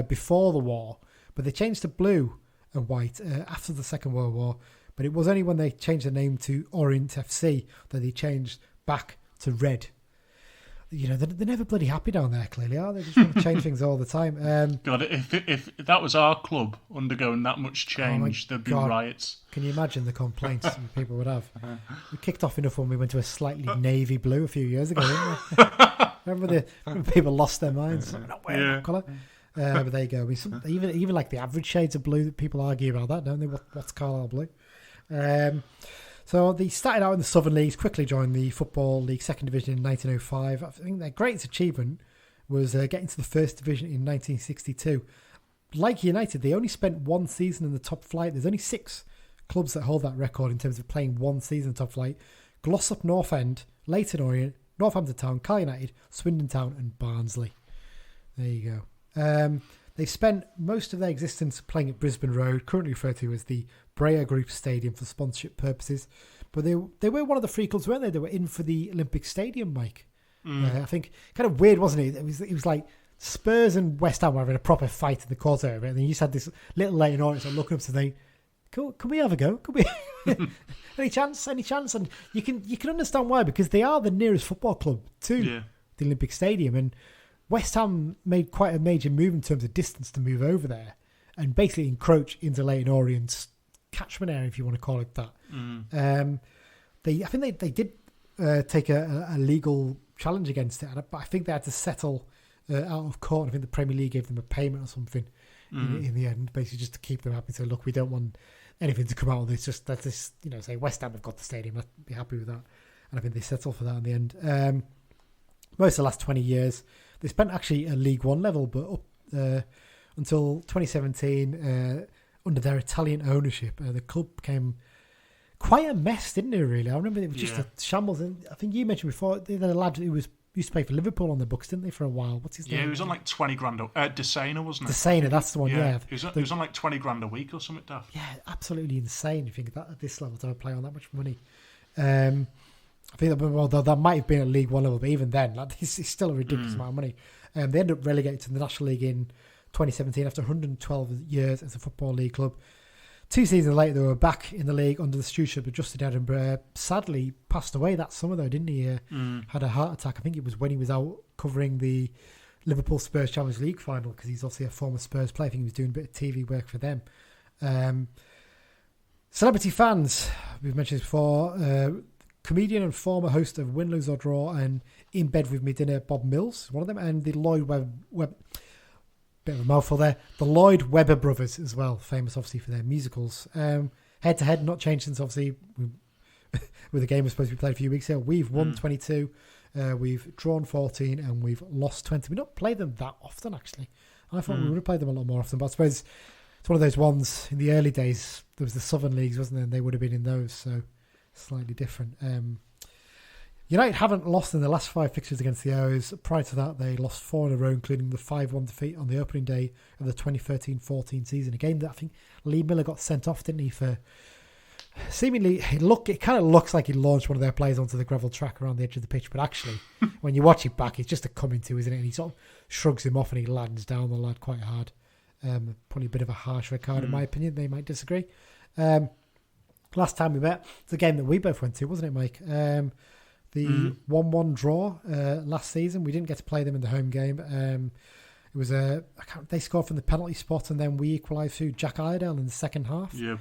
before the war, but they changed to blue and white after the Second World War. But it was only when they changed the name to Orient FC that they changed back to red. They're never bloody happy down there, clearly, are they? They just want to change things all the time. God, if that was our club undergoing that much change, there'd be riots. Can you imagine the complaints people would have? We kicked off enough when we went to a slightly navy blue a few years ago, didn't we? Remember people lost their minds? We're not wearing that colour. But there you go. Even like the average shades of blue, that people argue about that, don't they? What's Carlisle blue? So they started out in the Southern Leagues, quickly joined the Football League Second Division in 1905. I think their greatest achievement was getting to the First Division in 1962. Like United, they only spent one season in the top flight. There's only 6 clubs that hold that record in terms of playing one season in the top flight. Glossop North End, Leyton Orient, Northampton Town, Carlisle United, Swindon Town and Barnsley. There you go. They spent most of their existence playing at Brisbane Road, currently referred to as the Breyer Group Stadium for sponsorship purposes. But they were one of the 3 clubs, weren't they? They were in for the Olympic Stadium, Mike. I think kind of weird, wasn't it? It was like Spurs and West Ham were having a proper fight in the court over it. And then you just had this little Leyton Orient looking up to think, can we have a go? Can we? Any chance? And you can understand why, because they are the nearest football club to the Olympic Stadium, and West Ham made quite a major move in terms of distance to move over there and basically encroach into Leyton Orient's catchment area, if you want to call it that. I think they did take a legal challenge against it, but I think they had to settle out of court. I think the Premier League gave them a payment or something in the end, basically just to keep them happy. So look, we don't want anything to come out of this. Just that this, say West Ham have got the stadium. I'd be happy with that. and I think they settled for that in the end. Most of the last 20 years, they spent actually at League One level, but up until 2017, under their Italian ownership, the club became quite a mess, didn't it, really? I remember it was just a shambles. And I think you mentioned before, they had a lad who used to play for Liverpool on the books, didn't they, for a while? What's his name? Yeah, he was on like 20 grand. Desena, wasn't it? Desena, that's the one, yeah. He was on like 20 grand a week or something, Daft. Yeah, absolutely insane. You think that at this level to play on that much money. I think that might have been at League One level, but even then, it's still a ridiculous amount of money. They ended up relegated to the National League in 2017 after 112 years as a Football League club. 2 seasons later, they were back in the league under the stewardship of Justin Edinburgh. Sadly, passed away that summer, though, didn't he? Had a heart attack. I think it was when he was out covering the Liverpool Spurs Champions League final, because he's obviously a former Spurs player. I think he was doing a bit of TV work for them. Celebrity fans, we've mentioned this before. Comedian and former host of Win, Lose or Draw and In Bed With Me Dinner, Bob Mills, one of them, and the Lloyd Webber, bit of a mouthful there, the Lloyd Webber brothers as well, famous obviously for their musicals. Head to head, not changed since obviously with the game was supposed to be played a few weeks ago. We've won 22, we've drawn 14, and we've lost 20. We don't play them that often, actually. I thought we would have played them a lot more often, but I suppose it's one of those ones in the early days. There was the Southern Leagues, wasn't there? And they would have been in those, so slightly different. United haven't lost in the last 5 fixtures against the O's. Prior to that, they lost 4 in a row, including the 5-1 defeat on the opening day of the 2013-14 season. A game that I think Lee Miller got sent off, didn't he, for seemingly... It kind of looks like he launched one of their players onto the gravel track around the edge of the pitch, but actually, when you watch it back, it's just a coming to, isn't it? And he sort of shrugs him off and he lands down the lad quite hard. Probably a bit of a harsh red card, in my opinion. They might disagree. Last time we met, it's a game that we both went to, wasn't it, Mike? The 1-1 draw last season. We didn't get to play them in the home game. It was they scored from the penalty spot, and then we equalised through Jack Iredale in the second half. Yeah,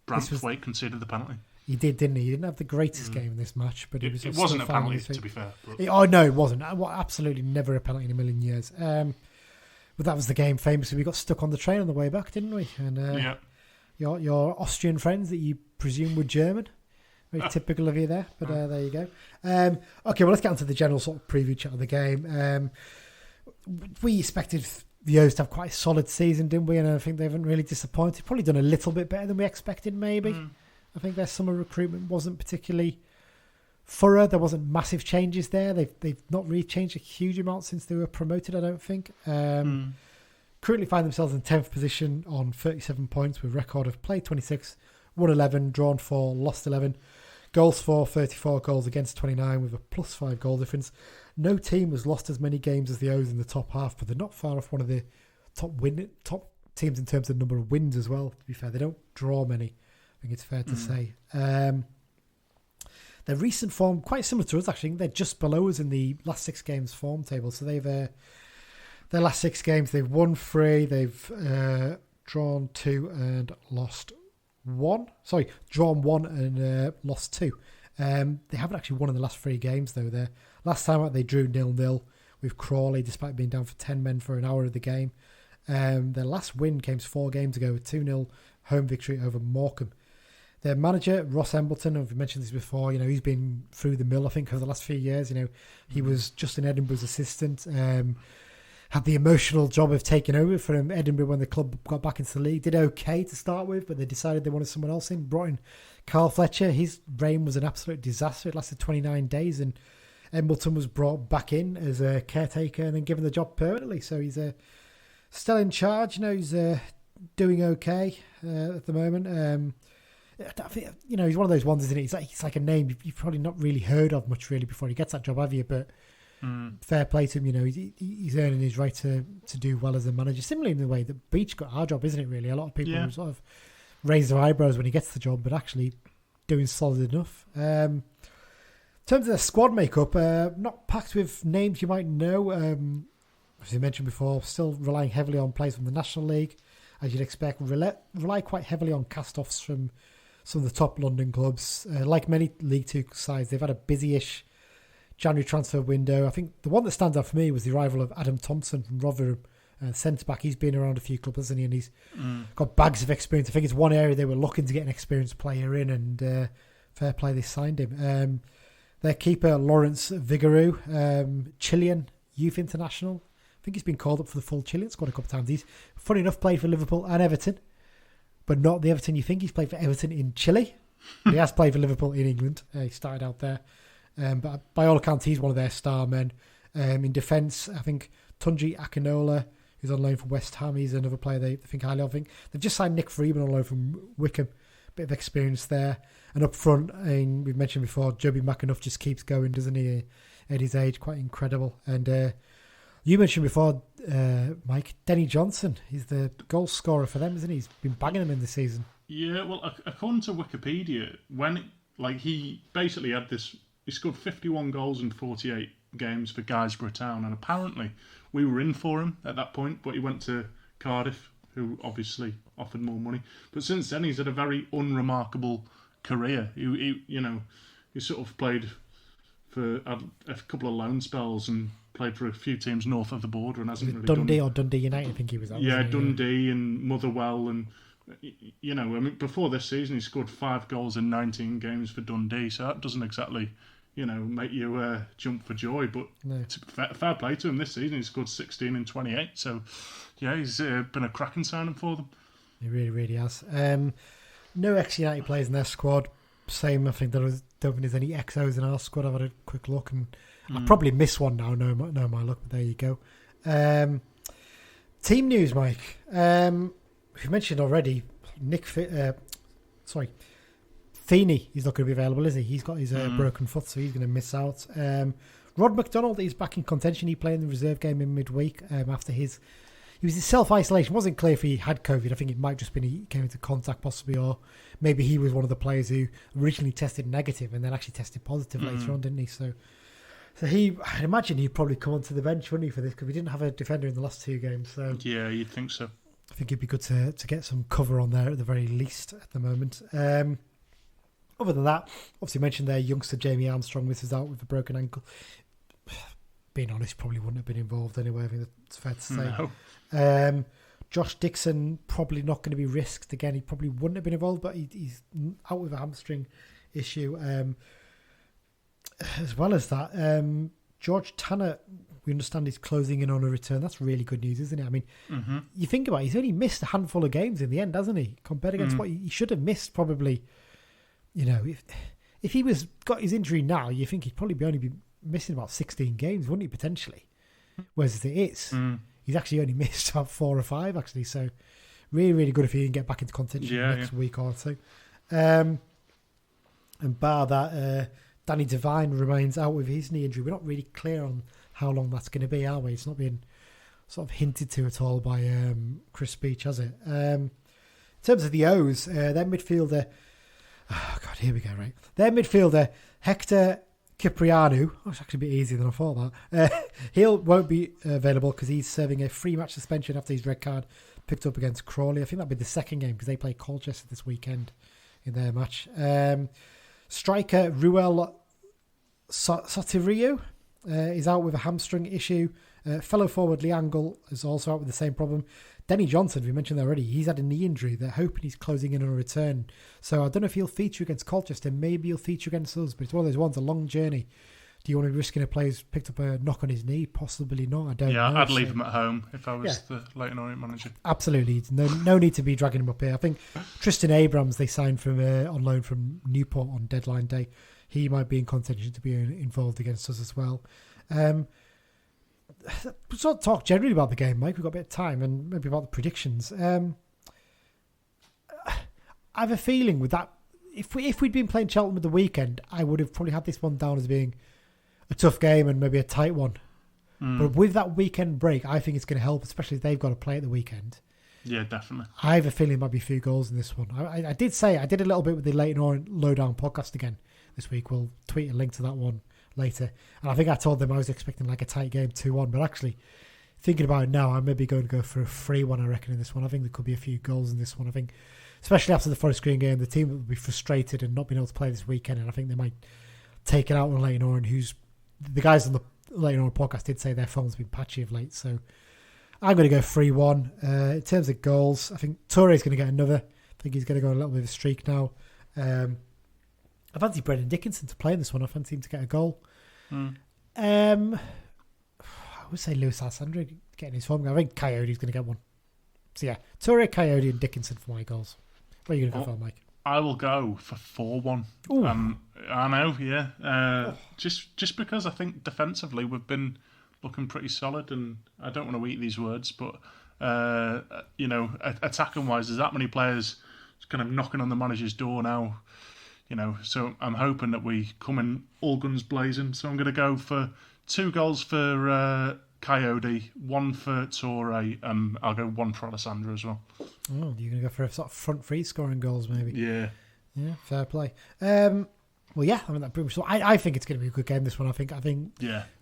Branthwaite conceded the penalty. He did, didn't he? He didn't have the greatest game in this match, but it wasn't a penalty, to be fair. But... no, it wasn't. Absolutely never a penalty in a million years. But that was the game. Famously, we got stuck on the train on the way back, didn't we? And your Austrian friends that you presume were German. Very typical of you there, but there you go. Okay, well, let's get on to the general sort of preview chat of the game. We expected the O's to have quite a solid season, didn't we? And I think they haven't really disappointed. Probably done a little bit better than we expected, maybe. I think their summer recruitment wasn't particularly thorough. There wasn't massive changes there. They've not really changed a huge amount since they were promoted, I don't think. Currently find themselves in 10th position on 37 points with a record of played 26, won 11, drawn 4, lost 11. Goals for 34, goals against 29 with a +5 goal difference. No team has lost as many games as the O's in the top half, but they're not far off one of the top teams in terms of number of wins as well, to be fair. They don't draw many, I think it's fair to say. Their recent form, quite similar to us actually. They're just below us in the last 6 games form table. So they've their last 6 games, they've won 3, they've drawn 2 and lost 1. Sorry, drawn 1 and lost 2. They haven't actually won in the last 3 games though. Their last time out they drew 0-0 with Crawley, despite being down for 10 men for an hour of the game. Their last win came 4 games ago, a 2-0 home victory over Morecambe. Their manager, Ross Embleton, I've mentioned this before, he's been through the mill, I think, over the last few years. He was Justin Edinburgh's assistant, had the emotional job of taking over for Edinburgh when the club got back into the league. Did okay to start with, but they decided they wanted someone else in. Brought in Carl Fletcher. His reign was an absolute disaster. It lasted 29 days, and Embleton was brought back in as a caretaker and then given the job permanently. So he's still in charge. He's doing okay at the moment. I think, he's one of those ones, isn't he? He's like a name you've probably not really heard of much really before he gets that job, have you? But fair play to him, he's earning his right to do well as a manager. Similarly in the way that Beach got our job, isn't it, really? A lot of people sort of raise their eyebrows when he gets the job, but actually doing solid enough. In terms of the squad makeup, not packed with names you might know. As you mentioned before, still relying heavily on players from the National League, as you'd expect. Rely quite heavily on cast-offs from some of the top London clubs. Like many League Two sides, they've had a busy-ish January transfer window. I think the one that stands out for me was the arrival of Adam Thompson from Rotherham, centre-back. He's been around a few clubs, hasn't he? And he's got bags of experience. I think it's one area they were looking to get an experienced player in, and fair play, they signed him. Their keeper, Lawrence Vigouroux, Chilean youth international. I think he's been called up for the full Chilean squad a couple of times. He's, funny enough, played for Liverpool and Everton, but not the Everton you think. He's played for Everton in Chile. He has played for Liverpool in England. He started out there. But by all accounts, he's one of their star men. In defence, I think Tunji Akinola, who's on loan from West Ham, he's another player they think highly of. I think they've just signed Nick Freeman on loan from Wickham. Bit of experience there. And up front, we've mentioned before, Joby McAnuff just keeps going, doesn't he? At his age, quite incredible. And you mentioned before, Mike, Denny Johnson. He's the goal scorer for them, isn't he? He's been banging them in the season. Yeah, well, according to Wikipedia, he basically had this, he scored 51 goals in 48 games for Guysborough Town, and apparently we were in for him at that point, but he went to Cardiff, who obviously offered more money. But since then, he's had a very unremarkable career. He sort of played for a couple of loan spells and played for a few teams north of the border, and hasn't really Dundee or Dundee United, I think he was at. Yeah, Dundee and Motherwell, and before this season, he scored 5 goals in 19 games for Dundee, so that doesn't exactly, make you jump for joy. But no. Fair play to him this season. He scored 16 in 28, so yeah, he's been a cracking signing for them. He really, really has. No ex-United players in their squad. Same, I think don't think there's any XOs in our squad. I've had a quick look, and I probably missed one now. No, my luck, but there you go. Team news, Mike. We've mentioned already, Feeney, he's not going to be available, is he? He's got his broken foot, so he's going to miss out. Rod McDonald is back in contention. He played in the reserve game in midweek after he was in self-isolation. It wasn't clear if he had COVID. I think it might just been he came into contact possibly, or maybe he was one of the players who originally tested negative and then actually tested positive later on, didn't he? So I'd imagine he'd probably come onto the bench, wouldn't he, for this, because we didn't have a defender in the last 2 games. So yeah, you'd think so. I think it'd be good to get some cover on there at the very least at the moment. Other than that, obviously mentioned there, youngster Jamie Armstrong misses out with a broken ankle. Being honest, probably wouldn't have been involved anyway. I think that's fair to say. No. Josh Dixon probably not going to be risked again. He probably wouldn't have been involved, but he's out with a hamstring issue. As well as that, George Tanner, we understand he's closing in on a return. That's really good news, isn't it? I mean, you think about it, he's only missed a handful of games in the end, hasn't he? Compared against what he should have missed, probably. If he got his injury now, you think he'd probably only be missing about 16 games, wouldn't he, potentially? Whereas as it is, he's actually only missed about 4 or 5, actually. So really, really good if he can get back into contention next week or two. And bar that, Danny Devine remains out with his knee injury. We're not really clear on how long that's going to be, are we? It's not been sort of hinted to at all by Chris Beach, has it? In terms of the O's, their midfielder... Oh, God, here we go, right. Their midfielder, Hector Cipriano, it's actually a bit easier than I thought that. He won't be available because he's serving a 3-match suspension after his red card picked up against Crawley. I think that'll be the second game because they play Colchester this weekend in their match. Striker Ruel Sotirio is out with a hamstring issue. Fellow forward Lee Angle is also out with the same problem. Denny Johnson, we mentioned that already, he's had a knee injury. They're hoping he's closing in on a return. So I don't know if he'll feature against Colchester. Maybe he'll feature against us, but it's one of those ones, a long journey. Do you want to be risking a player's picked up a knock on his knee? Possibly not. I don't know. Yeah, I'd leave him at home if I was the Leyton Orient manager. Absolutely. No need to be dragging him up here. I think Tristan Abrams, they signed from on loan from Newport on deadline day. He might be in contention to be involved against us as well. Let's not talk generally about the game, Mike. We've got a bit of time, and maybe about the predictions. I have a feeling with that, if we'd been playing Cheltenham at the weekend, I would have probably had this one down as being a tough game and maybe a tight one. But with that weekend break, I think it's going to help, especially if they've got to play at the weekend. Yeah, definitely. I have a feeling there might be a few goals in this one. I did a little bit with the Leyton Orient Lowdown podcast again this week. We'll tweet a link to that one later. And I think I told them I was expecting like a tight game 2-1, but actually thinking about it now, I'm maybe going to go for a 3-1, I reckon, in this one. I think there could be a few goals in this one. I think, especially after the Forest Green game, the team will be frustrated and not being able to play this weekend, and I think they might take it out on Leyton Orient, who's the guys on the Leyton Orient podcast did say their form's been patchy of late, so I'm going to go 3-1. In terms of goals, I think Touré's going to get another. I think he's going to go on a little bit of a streak now. I fancy Brendan Dickinson to play in this one. I fancy him to get a goal. I would say Lewis Alessandro getting his form. I think Coyote's going to get one. So yeah, Toure, Coyote and Dickinson for my goals. What are you going to go for, Mike? I will go for 4-1. I know, yeah. Just because I think defensively we've been looking pretty solid, and I don't want to eat these words, but attacking wise, there's that many players kind of knocking on the manager's door now. So I'm hoping that we come in all guns blazing. So I'm going to go for 2 goals for Coyote, 1 for Toure, and I'll go 1 for Alessandro as well. Oh, you're going to go for a sort of front three scoring goals, maybe? Yeah, fair play. Well, yeah, I mean that pretty much. I think it's going to be a good game. This one, I think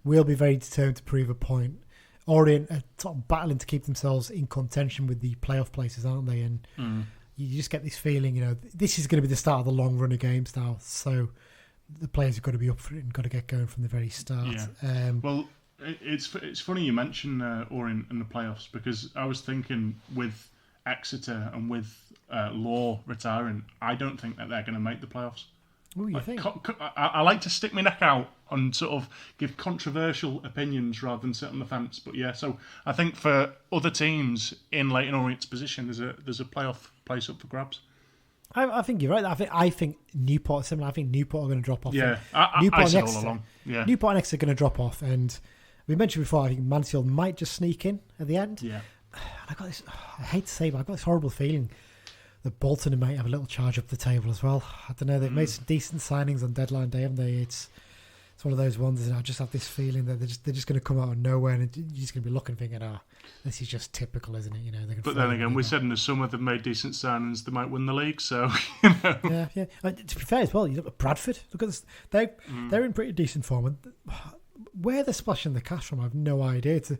we'll be very determined to prove a point. Orient are sort of battling to keep themselves in contention with the playoff places, aren't they? And you just get this feeling, this is going to be the start of the long run of games now. So the players have got to be up for it and got to get going from the very start. Yeah. Well, it's funny you mention Orient in the playoffs, because I was thinking with Exeter and with Law retiring, I don't think that they're going to make the playoffs. Oh, you think? I like to stick my neck out and sort of give controversial opinions rather than sit on the fence. But yeah, so I think for other teams in Leyton Orient's position, there's a playoff place up for grabs. I think you're right. I think Newport are similar. I think Newport are going to drop off. Yeah, I said all along. Yeah, Newport and Exeter are going to drop off, and we mentioned before, I think Mansfield might just sneak in at the end. Yeah, and I got this. I hate to say, but I got this horrible feeling that Bolton might have a little charge up the table as well. I don't know. They've made some decent signings on deadline day, haven't they? It's one of those ones, and I just have this feeling that they're just going to come out of nowhere, and you're just going to be looking, thinking, this is just typical, isn't it? But then again, we said in the summer they've made decent signings, they might win the league. So yeah. To be fair as well, you look at Bradford. Look at this. They're in pretty decent form, and where they're splashing the cash from, I have no idea. It's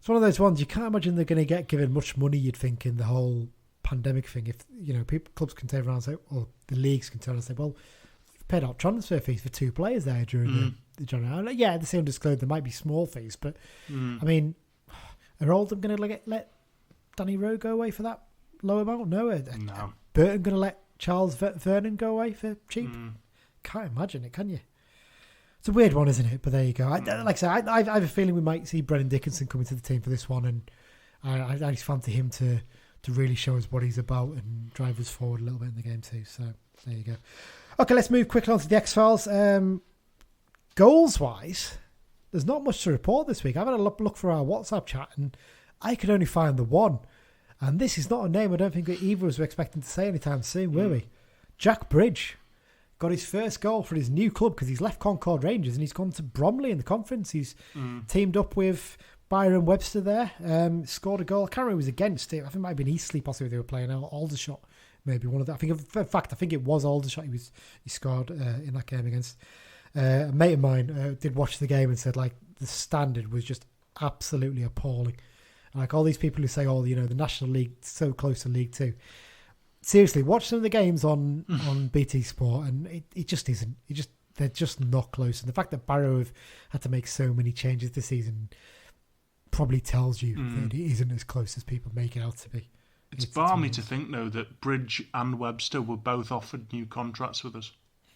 one of those ones you can't imagine they're going to get given much money. You'd think in the whole pandemic thing, if clubs can turn around and say, or the leagues can turn around and say, well, you've paid out transfer fees for 2 players there during the January. Yeah, the same disclosed there might be small fees, but I mean, are Oldham going to let Danny Rowe go away for that low amount? No. No. Burton going to let Charles Vernon go away for cheap? Can't imagine it, can you? It's a weird one, isn't it? But there you go. Like I said, I have a feeling we might see Brendan Dickinson coming to the team for this one, and I just fancy him to really show us what he's about and drive us forward a little bit in the game too. So there you go. Okay, let's move quickly on to the X-Files. Goals-wise, there's not much to report this week. I've had a look for our WhatsApp chat, and I could only find the one. And this is not a name I don't think either of us were expecting to say anytime soon, were we? Jack Bridge got his first goal for his new club because he's left Concord Rangers and he's gone to Bromley in the conference. He's teamed up with Byron Webster there, scored a goal. I can't remember who it was against. I think it might have been Eastleigh possibly they were playing. Aldershot, maybe one of them. I think it was Aldershot he scored in that game against. A mate of mine did watch the game and said like the standard was just absolutely appalling. Like all these people who say, the National League so close to League Two. Seriously, watch some of the games on BT Sport, and it just isn't. They're just not close. And the fact that Barrow have had to make so many changes this season probably tells you that it isn't as close as people make it out to be. It's balmy to think, though, that Bridge and Webster were both offered new contracts with us.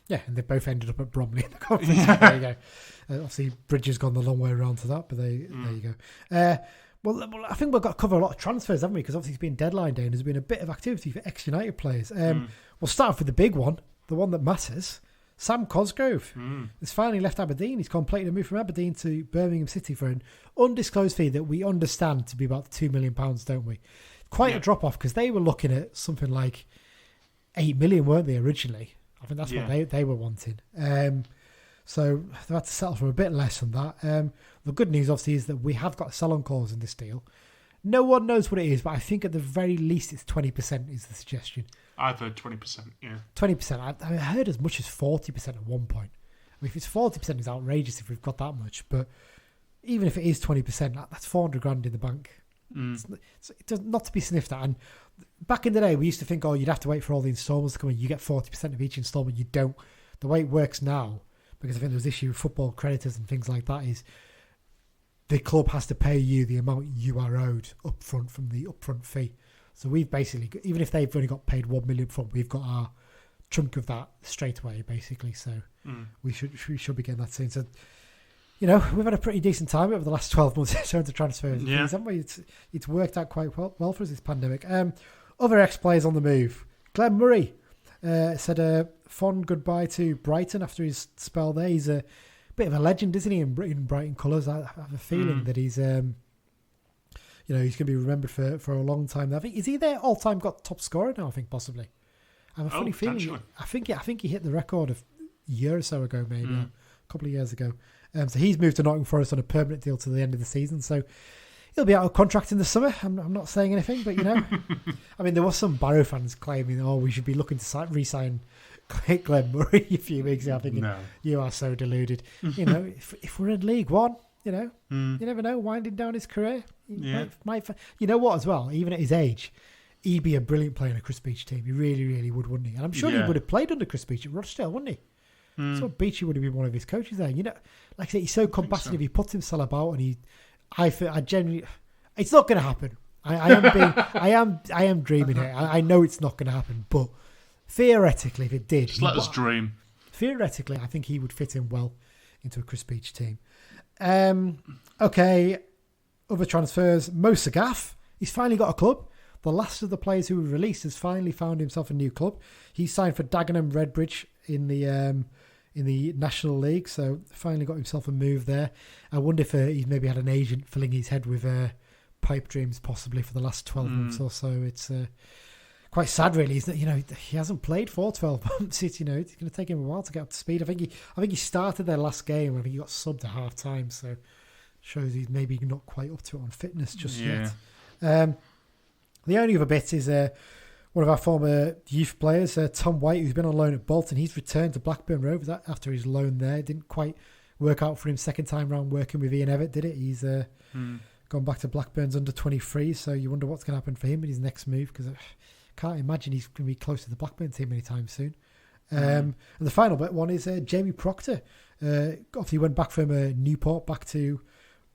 Yeah, and they both ended up at Bromley in the conference. Yeah. There you go. Obviously, Bridge has gone the long way around to that, but there you go. Well, I think we've got to cover a lot of transfers, haven't we? Because obviously it's been deadline day and there's been a bit of activity for ex-United players. We'll start off with the big one, the one that matters. Sam Cosgrove has finally left Aberdeen. He's completed a move from Aberdeen to Birmingham City for an undisclosed fee that we understand to be about £2 million, don't we? Quite a drop-off because they were looking at something like 8 million, weren't they, originally? I think that's what they were wanting. So they've had to settle for a bit less than that. The good news, obviously, is that we have got a sell-on clause in this deal. No one knows what it is, but I think at the very least it's 20% is the suggestion. I've heard 20%, yeah. 20%. I heard as much as 40% at one point. I mean, if it's 40%, it's outrageous if we've got that much. But even if it is 20%, that's 400 grand in the bank. It's not to be sniffed at. And back in the day, we used to think, you'd have to wait for all the instalments to come in. You get 40% of each instalment. You don't. The way it works now, because I think there's issue with football creditors and things like that, is the club has to pay you the amount you are owed up front from the upfront fee. So we've basically, even if they've only got paid 1 million front, we've got our chunk of that straight away, basically. So we should be getting that soon. So, you know, we've had a pretty decent time over the last 12 months trying to transfer things, haven't we? It's worked out quite well for us, this pandemic. Other ex-players on the move. Glenn Murray said a fond goodbye to Brighton after his spell there. He's a bit of a legend, isn't he, in Brighton colours? I have a feeling that he's, you know, he's going to be remembered for a long time. I think, is he their all-time top scorer now? I think possibly. I have a funny feeling. I think he hit the record a year or so ago, maybe a couple of years ago. So he's moved to Nottingham Forest on a permanent deal to the end of the season. So he'll be out of contract in the summer. I'm not saying anything, but, you know, I mean, there was some Barrow fans claiming, we should be looking to re-sign Glenn Murray a few weeks ago. I'm thinking, you are so deluded. You know, if we're in League One, you know, you never know, winding down his career. Might, you know what, as well, even at his age, he'd be a brilliant player in a Chris Beach team. He really, really would, wouldn't he? And I'm sure he would have played under Chris Beach at Rochdale, wouldn't he? So Beachy would have been one of his coaches there. You know, like I say, he's so combative. He puts himself about, and I genuinely, it's not going to happen. I am dreaming here. I know it's not going to happen, but theoretically, if it did, just let us dream. Theoretically, I think he would fit in well into a Chris Beach team. Okay, other transfers. Mo Sagaf, he's finally got a club. The last of the players who were released has finally found himself a new club. He signed for Dagenham Redbridge in the National League, so finally got himself a move there. I wonder if he's maybe had an agent filling his head with pipe dreams, possibly for the last 12 months or so. It's quite sad, really, isn't it? You know, he hasn't played for 12 months. It's, you know, it's going to take him a while to get up to speed. I think he started their last game. I think he got subbed at half time, so shows he's maybe not quite up to it on fitness just yet. The only other bit is one of our former youth players, Tom White, who's been on loan at Bolton. He's returned to Blackburn Rovers after his loan there. It didn't quite work out for him second time round working with Ian Evatt, did it? He's gone back to Blackburn's under 23, so you wonder what's going to happen for him in his next move, because I can't imagine he's going to be close to the Blackburn team anytime soon. And the final bit one is Jamie Proctor. Obviously went back from Newport back to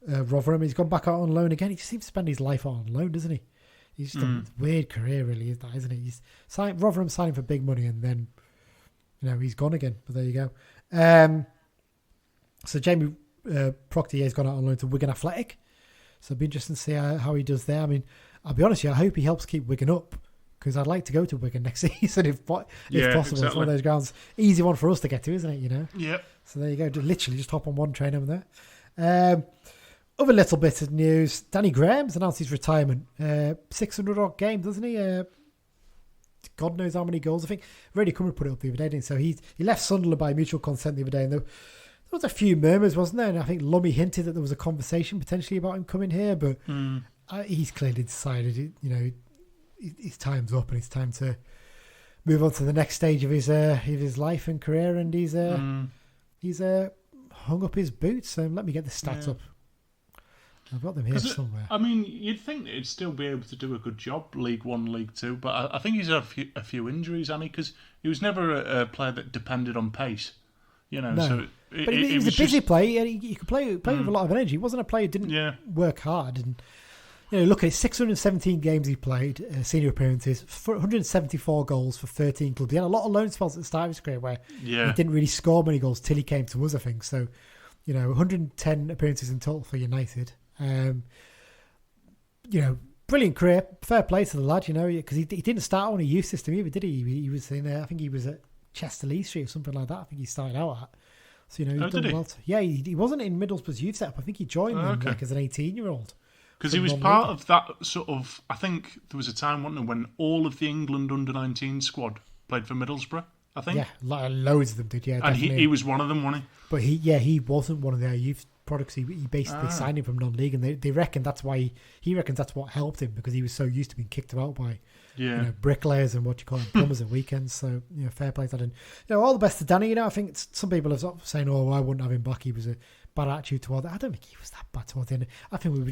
Rotherham. He's gone back out on loan again. He just seems to spend his life out on loan, doesn't he? He's just a weird career, really, isn't he? He's Rotherham signing for big money, and then, you know, he's gone again. But there you go. So Jamie Proctor has gone out on loan to Wigan Athletic. So it'll be interesting to see how he does there. I mean, I'll be honest with you, I hope he helps keep Wigan up, because I'd like to go to Wigan next season if possible. Exactly. It's one of those grounds, easy one for us to get to, isn't it? You know. Yeah. So there you go. Literally, just hop on one train over there. Other little bit of news: Danny Graham's announced his retirement. 600 odd games, doesn't he? God knows how many goals. I think Reddy Cumber put it up the other day, didn't he? So he left Sunderland by mutual consent the other day, and there was a few murmurs, wasn't there? And I think Lummy hinted that there was a conversation potentially about him coming here, but he's clearly decided, you know, his time's up and it's time to move on to the next stage of his life and career. And he's hung up his boots. So let me get the stats up. I've got them here somewhere. I mean, you'd think that he'd still be able to do a good job, League One, League Two, but I think he's had a few injuries, Annie, because he was never a player that depended on pace. You know, no. So but he was a busy player. He could play with a lot of energy. He wasn't a player who didn't work hard. And you know, look at 617 games he played, senior appearances, 174 goals for 13 clubs. He had a lot of loan spells at the start of his career where he didn't really score many goals till he came to us, I think. So, you know, 110 appearances in total for United. You know, brilliant career. Fair play to the lad, you know, because he didn't start on a youth system either, did he? He was in there. I think he was at Chester Lee Street or something like that. I think he started out at. So, you know, he's done well. He wasn't in Middlesbrough's youth setup. I think he joined them like as an 18-year-old. Because he was part of that sort of. I think there was a time, wasn't there, when all of the England under-19 squad played for Middlesbrough. I think. Yeah, loads of them did. Yeah, and he was one of them, wasn't he? But he wasn't one of their youth products. He basically signed him from non-league, and they reckon that's why he reckons that's what helped him, because he was so used to being kicked about by you know, bricklayers and what you call them, plumbers at weekends. So, you know, fair play to that. And, you know, all the best to Danny. You know, I think some people are sort of saying, "Oh, I wouldn't have him back. He was a bad attitude toward that." I don't think he was that bad towards the end. I think we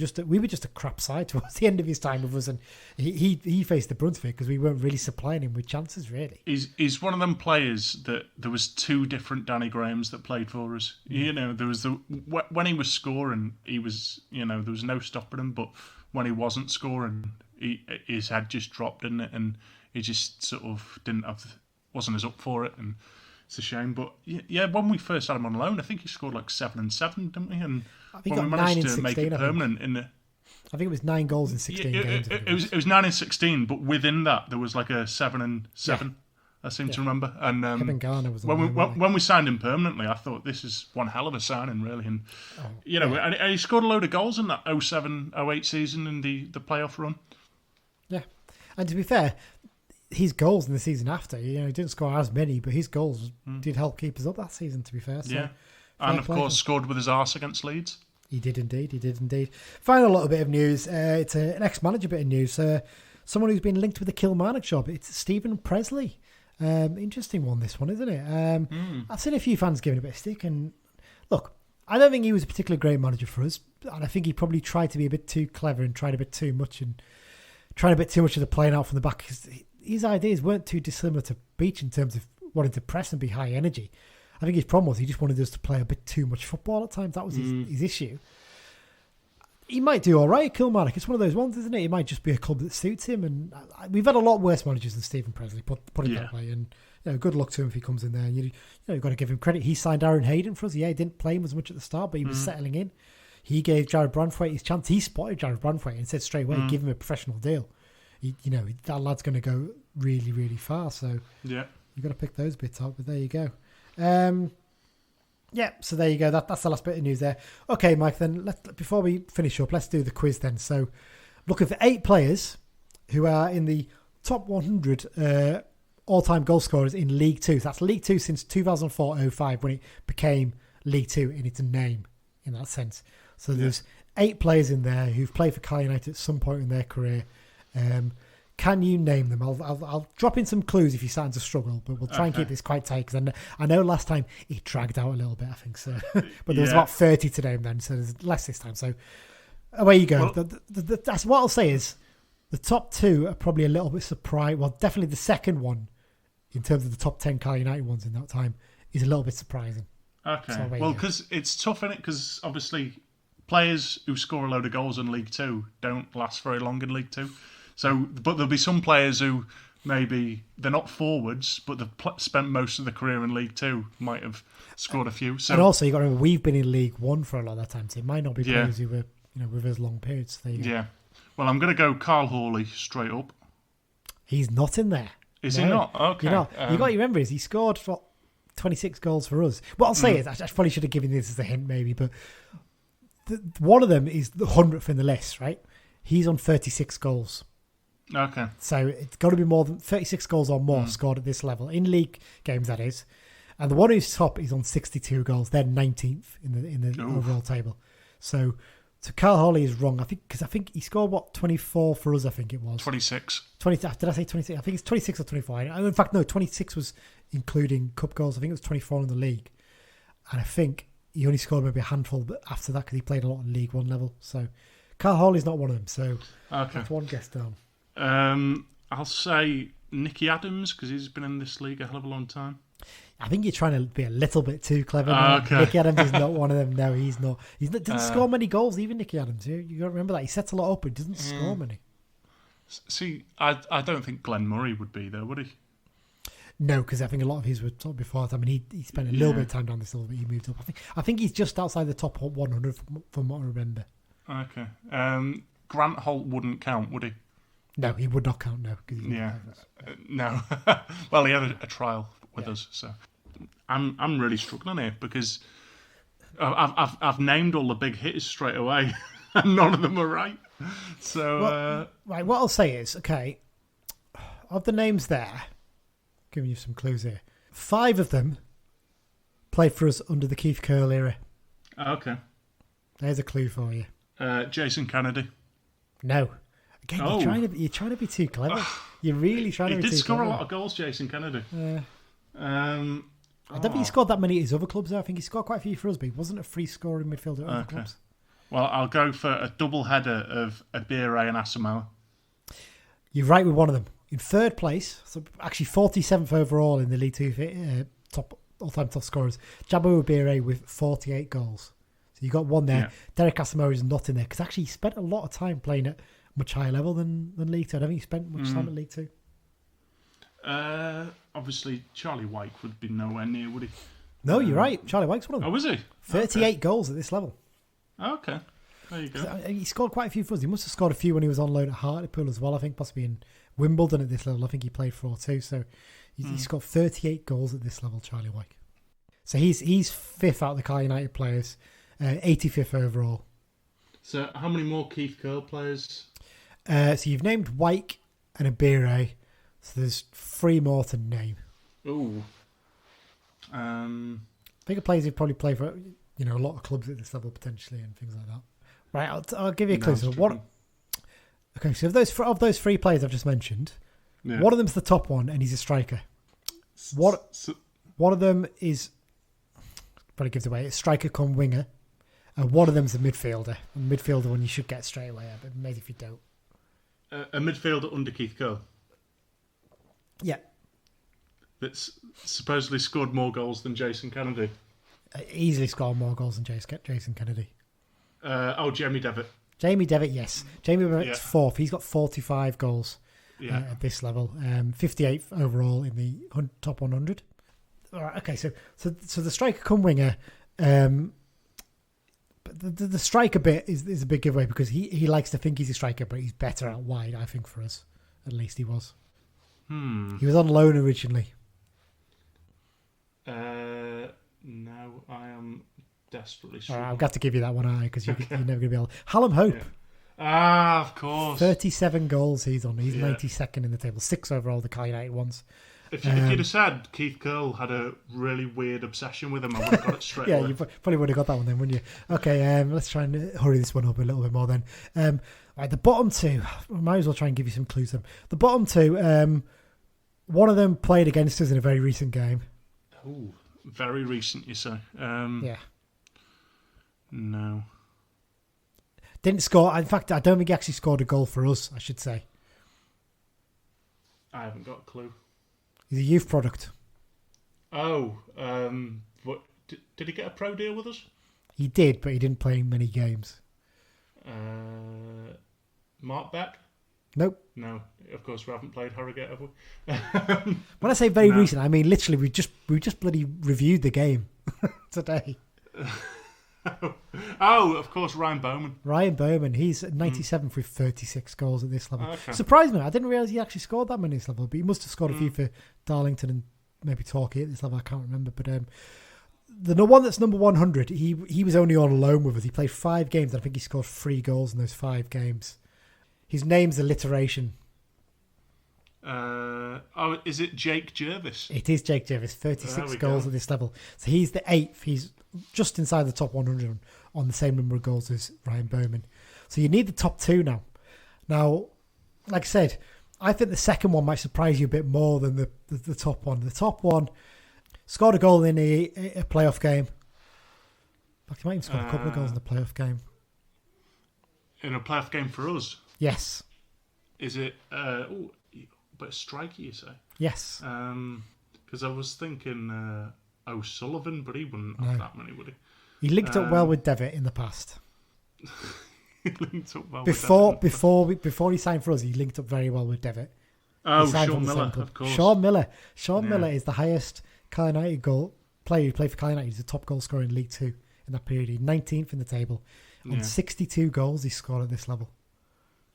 were just a crap side towards the end of his time with us, and he faced the brunt of it because we weren't really supplying him with chances. Really, he's one of them players that there was two different Danny Grahams that played for us. You know, there was when he was scoring, he was, you know, there was no stopping him, but when he wasn't scoring, his head just dropped, didn't it? And he just sort of didn't have wasn't as up for it, and it's a shame. But yeah, when we first had him on loan, I think he scored like 7 and 7, didn't we? And I think when he we got 9 managed in to 16, make it permanent in the. I think it was 9 goals in 16 games. It was 9 and 16, but within that there was like a 7 and 7. Yeah. I seem to remember. And Kevin Garner was when we signed him permanently, I thought this is one hell of a signing, really. And and he scored a load of goals in that 07-08 season in the playoff run. Yeah, and to be fair, his goals in the season after, he didn't score as many, but his goals did help keep us up that season. To be fair, so, yeah, and of course scored with his arse against Leeds. He did indeed. Final little bit of news. It's an ex-manager bit of news. Someone who's been linked with the Kilmarnock job. It's Stephen Presley. Interesting one, this one, isn't it? I've seen a few fans giving a bit of stick, and look, I don't think he was a particularly great manager for us, and I think he probably tried to be a bit too clever and tried a bit too much of the playing out from the back, because his ideas weren't too dissimilar to Beach in terms of wanting to press and be high energy. I think his problem was he just wanted us to play a bit too much football at times. That was his issue. He might do all right at Kilmarnock. It's one of those ones, isn't it? It might just be a club that suits him. And we've had a lot worse managers than Stephen Presley, put it that way. And good luck to him if he comes in there. And you've got to give him credit. He signed Aaron Hayden for us. Yeah, he didn't play him as much at the start, but he was settling in. He gave Jared Branthwaite his chance. He spotted Jared Branthwaite and said straight away, give him a professional deal. That lad's going to go really, really far. So you've got to pick those bits up. But there you go. Yeah, so there you go. That's the last bit of news there. Okay, Mike, then before we finish up, let's do the quiz then. So looking for 8 players who are in the top 100 all-time goal scorers in League Two. So that's League Two since 2004-05 when it became League Two in its name, in that sense. So there's 8 players in there who've played for Carlisle United at some point in their career. Can you name them? I'll drop in some clues if you're starting to struggle, but we'll try and keep this quite tight, because I know last time it dragged out a little bit, I think so. But there was about 30 to name then, so there's less this time. So away you go. Well, that's what I'll say is the top 2 are probably a little bit surprised. Well, definitely the second one in terms of the top 10 Carlisle United ones in that time is a little bit surprising. Okay. So well, because it's tough, isn't it? Because obviously players who score a load of goals in League Two don't last very long in League Two. So, but there'll be some players who maybe they're not forwards, but they've spent most of their career in League Two, might have scored a few. So, and also, you've got to remember, we've been in League One for a lot of that time, so it might not be players who were with us long periods. So yeah. Well, I'm going to go Carl Hawley straight up. He's not in there. Is he not? Okay. You got to remember is he scored for 26 goals for us. What I'll say is, I probably should have given this as a hint maybe, but one of them is the 100th in the list, right? He's on 36 goals. Okay. So it's got to be more than 36 goals or more scored at this level. In league games, that is. And the one who's top is on 62 goals. They're 19th in the overall table. So Carl Hawley is wrong. I think he scored, 24 for us, I think it was. 26. 20, did I say 26? I think it's 26 or 24. In fact, no, 26 was including cup goals. I think it was 24 in the league. And I think he only scored maybe a handful after that because he played a lot on League One level. So Carl Hawley's not one of them. So that's one guess down. I'll say Nicky Adams, because he's been in this league a hell of a long time. I think you're trying to be a little bit too clever. Nicky Adams is not one of them. No, he's not. He doesn't score many goals, even Nicky Adams. You got to remember that. He sets a lot up, but he doesn't score many. See, I don't think Glenn Murray would be there, would he? No, because I think a lot of his were top before that. I mean, he spent a little bit of time down this level, but he moved up. I think he's just outside the top 100 from what I remember. Okay. Grant Holt wouldn't count, would he? No, he would not count. No. No. Well, he had a trial with us, so I'm really struggling here because I've named all the big hitters straight away, and none of them are right. So right, what I'll say is, okay, of the names there, giving you some clues here, 5 of them played for us under the Keith Curle era. Okay, there's a clue for you. Jason Kennedy. No. Again, you're trying to be too clever. You're really trying to be too clever. He did score a lot of goals, Jason Kennedy. I don't think he scored that many at his other clubs, though. I think he scored quite a few for us, but he wasn't a free scoring midfielder at other clubs. Well, I'll go for a double header of Abire and Asamoah. You're right with one of them. In 3rd place, so actually 47th overall in the League Two all-time top scorers, Jabo Abire with 48 goals. So you got one there. Yeah. Derek Asamoah is not in there because actually he spent a lot of time playing at much higher level than League Two. I don't think he spent much time at League Two. Obviously, Charlie Wyke would be nowhere near, would he? No, you're right. Charlie Wyke's one of them. Oh, was he? 38 goals at this level. Okay. There you go. He scored quite a few for us. He must have scored a few when he was on loan at Hartlepool as well, I think, possibly in Wimbledon at this level. I think he played for too. So he's got 38 goals at this level, Charlie Wyke. So he's fifth out of the Carlisle United players, 85th overall. So how many more Keith Curle players? So you've named Wyke and Abire. So there's 3 more to name. Ooh. I think of players who probably play for a lot of clubs at this level potentially and things like that. Right, I'll give you a clue. So so of those 3 players I've just mentioned, one of them's the top one and he's a striker. One of them is probably gives away. It's striker come winger. And one of them's a midfielder. A midfielder one you should get straight away, but maybe if you don't. A midfielder under Keith Curle? Yeah. That's supposedly scored more goals than Jason Kennedy. Easily scored more goals than Jason Kennedy. Jamie Devitt. Jamie Devitt, yes. Jamie Devitt's 4th. He's got 45 goals at this level. 58th overall in the top 100. All right, okay, so the striker come winger... But the striker bit is a big giveaway because he likes to think he's a striker, but he's better out wide, I think, for us. At least he was. He was on loan originally. No, I am desperately sure. Right, I've got to give you that one, because you're never going to be able... Hallam Hope. Yeah. Of course. 37 goals he's on. He's 92nd in the table. 6 overall, the Carlisle United ones. If you'd have said Keith Curle had a really weird obsession with him, I would have got it straight away. Yeah, you probably would have got that one then, wouldn't you? Okay, let's try and hurry this one up a little bit more then. Right, the bottom 2, I might as well try and give you some clues then. The bottom 2, one of them played against us in a very recent game. Oh, very recent, you say? Yeah. No. Didn't score. In fact, I don't think he actually scored a goal for us, I should say. I haven't got a clue. He's a youth product. Oh, did he get a pro deal with us? He did, but he didn't play many games. Mark Beck? Nope. No, of course we haven't played Harrogate, have we? When I say very recent, I mean literally we just bloody reviewed the game today. Oh, of course, Ryan Bowman. Ryan Bowman, he's 97th with 36 goals at this level. Okay. Surprised me. I didn't realise he actually scored that many at this level, but he must have scored a few for Darlington and maybe Torquay at this level. I can't remember. But the one that's number 100, he was only on loan with us. He played 5 games, and I think he scored 3 goals in those 5 games. His name's alliteration. Is it Jake Jervis? It is Jake Jervis, 36 goals at this level. So he's the 8th. He's just inside the top 100 on the same number of goals as Ryan Bowman. So you need the top 2 now. Now, like I said, I think the second one might surprise you a bit more than the top one. The top one scored a goal in a playoff game. In fact, he might even scored a couple of goals in the playoff game. In a playoff game for us? Yes. Is it... but a striker, you say? Yes. Because I was thinking O'Sullivan, but he wouldn't have that many, would he? He linked up well with Devitt in the past. He linked up well before he signed for us, he linked up very well with Devitt. Oh, Sean Miller, of course. Sean Miller is the highest Carlisle United goal player who played for Carlisle United. He's the top goal scorer in League 2 in that period. He's 19th in the table. On 62 goals he scored at this level.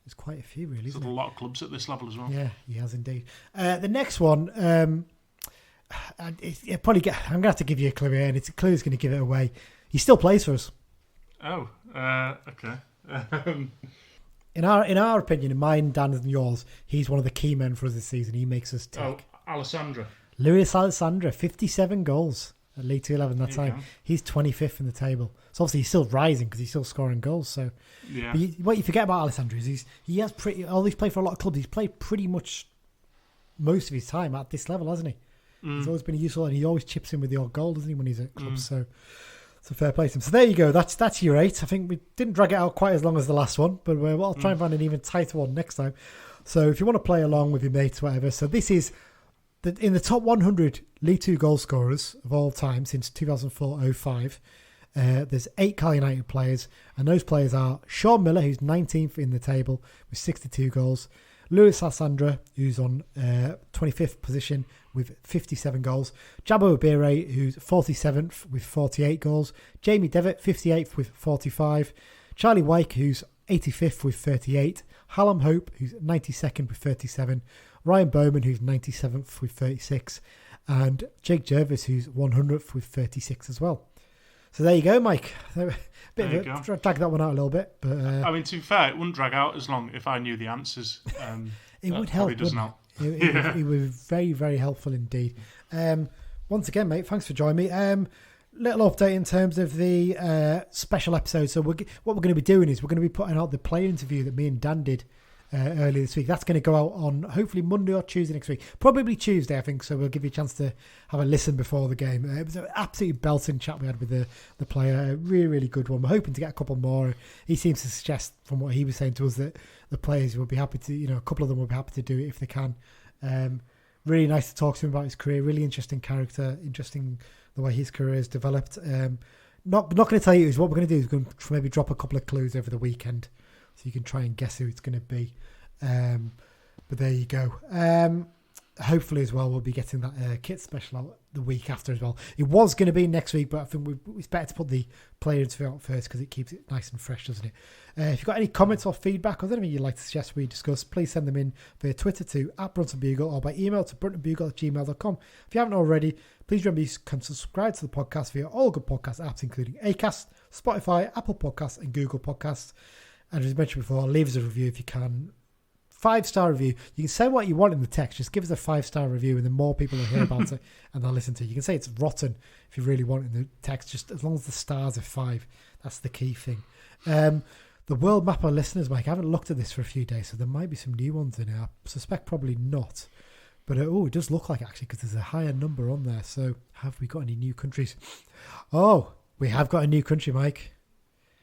There's quite a few, really. There's a lot of clubs at this level as well. Yeah, he has indeed. The next one, I'm going to have to give you a clue here, and it's a clue that's going to give it away. He still plays for us. Oh, okay. In our opinion, in mine, Dan's and yours, he's one of the key men for us this season. He makes us tick. Oh, Alessandra. Luis Alessandra, 57 goals at League 2 11 that time. He's 25th in the table. So obviously he's still rising because he's still scoring goals. So, yeah. But what you forget about Alessandra is he has although he's played for a lot of clubs, he's played pretty much most of his time at this level, hasn't he? He's always been useful, and he always chips in with the odd goal, doesn't he, when he's at clubs? So it's a fair play to him. So there you go. That's your 8. I think we didn't drag it out quite as long as the last one, but I'll try and find an even tighter one next time. So if you want to play along with your mates, whatever. So this is in the top 100 League 2 goal scorers of all time since 2004-05. There's 8 Carlisle United players, and those players are Sean Miller, who's 19th in the table with 62 goals, Lewis Alessandra, who's on 25th position with 57 goals. Jabo Obire, who's 47th with 48 goals. Jamie Devitt, 58th with 45. Charlie Wyke, who's 85th with 38. Hallam Hope, who's 92nd with 37. Ryan Bowman, who's 97th with 36. And Jake Jervis, who's 100th with 36 as well. So there you go, Mike. Drag that one out a little bit. But I mean, to be fair, it wouldn't drag out as long if I knew the answers. It would help, wouldn't it? It was very, very helpful indeed. Once again, mate, thanks for joining me. Little update in terms of the special episode. So what we're going to be doing is we're going to be putting out the player interview that me and Dan did earlier this week. That's going to go out on hopefully Monday or Tuesday next week. Probably Tuesday, I think. So we'll give you a chance to have a listen before the game. It was an absolutely belting chat we had with the player. A really, really good one. We're hoping to get a couple more. He seems to suggest from what he was saying to us that the players will be happy to, a couple of them will be happy to do it if they can. Really nice to talk to him about his career. Really interesting character. Interesting the way his career has developed. Not going to tell you what we're going to do is we're going to maybe drop a couple of clues over the weekend so you can try and guess who it's going to be. But there you go. Hopefully as well we'll be getting that kit special out the week after as well. It was going to be next week, but I think it's better to put the player interview out first because it keeps it nice and fresh, doesn't it? If you've got any comments or feedback or anything you'd like to suggest we discuss, please send them in via Twitter to @Brunton Bugle or by email to bruntonbugle@gmail.com. If you haven't already, please remember you can subscribe to the podcast via all good podcast apps including Acast, Spotify, Apple Podcasts and Google Podcasts. And as mentioned before, leave us a review if you can. 5-star review. You can say what you want in the text. Just give us a 5-star review and then more people will hear about it and they'll listen to it. You can say it's rotten if you really want in the text, just as long as the stars are 5. That's the key thing. The World Map of listeners, Mike, I haven't looked at this for a few days, so there might be some new ones in here. I suspect probably not. But it does look like actually because there's a higher number on there. So have we got any new countries? Oh, we have got a new country, Mike.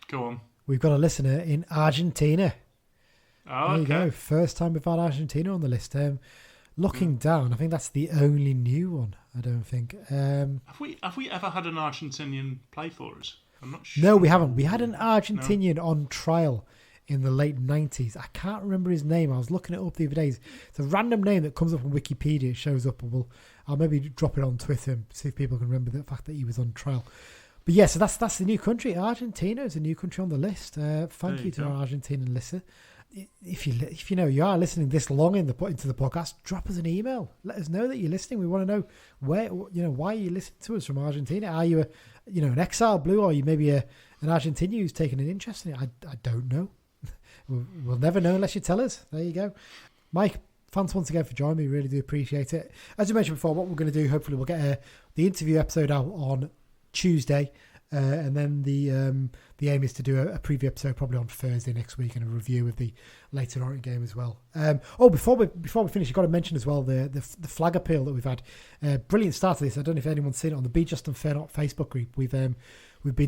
Go on. We've got a listener in Argentina. Oh, there you go. First time we've had Argentina on the list. Looking down, I think that's the only new one. I don't think. Have we ever had an Argentinian play for us? I'm not sure. No, we haven't. We had an Argentinian on trial in the late 90s. I can't remember his name. I was looking it up the other day. It's a random name that comes up on Wikipedia. It shows up, and I'll maybe drop it on Twitter and see if people can remember the fact that he was on trial. But yeah, so that's the new country. Argentina is a new country on the list. Thank you to our Argentinian listener. If you are listening this long into the podcast, drop us an email. Let us know that you're listening. We want to know why you listen to us from Argentina. Are you an exile blue, or are you maybe an Argentinian who's taken an interest in it? I don't know. We'll never know unless you tell us. There you go, Mike. Thanks once again for joining me. Really do appreciate it. As I mentioned before, what we're going to do, hopefully, we'll get the interview episode out on Tuesday. And then the aim is to do a preview episode probably on Thursday next week and a review of the Leyton Orient game as well. Before we finish, you've got to mention as well the flag appeal that we've had. Brilliant start to this. I don't know if anyone's seen it on the Be Just and Fair Not Facebook group. We've been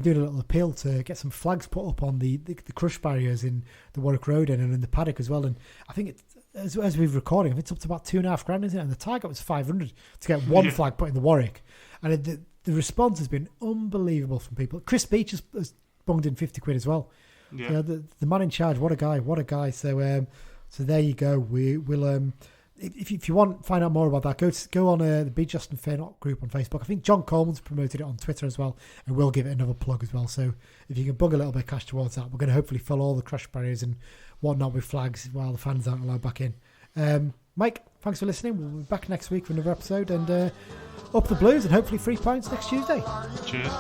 doing a little appeal to get some flags put up on the crush barriers in the Warwick Road and in the paddock as well. And I think as we've recording, I think it's up to about $2,500, isn't it? And the target was 500 to get one flag put in the Warwick. And the response has been unbelievable from people. Chris Beach has bunged in 50 quid as well. Yeah. The man in charge, what a guy. So there you go. We will. If you want to find out more about that, go on the Be Just and Fair Not group on Facebook. I think John Coleman's promoted it on Twitter as well, and we'll give it another plug as well. So if you can bung a little bit of cash towards that, we're going to hopefully fill all the crush barriers and whatnot with flags while the fans aren't allowed back in. Mike, thanks for listening. We'll be back next week for another episode, and up the Blues, and hopefully 3 points next Tuesday. Cheers.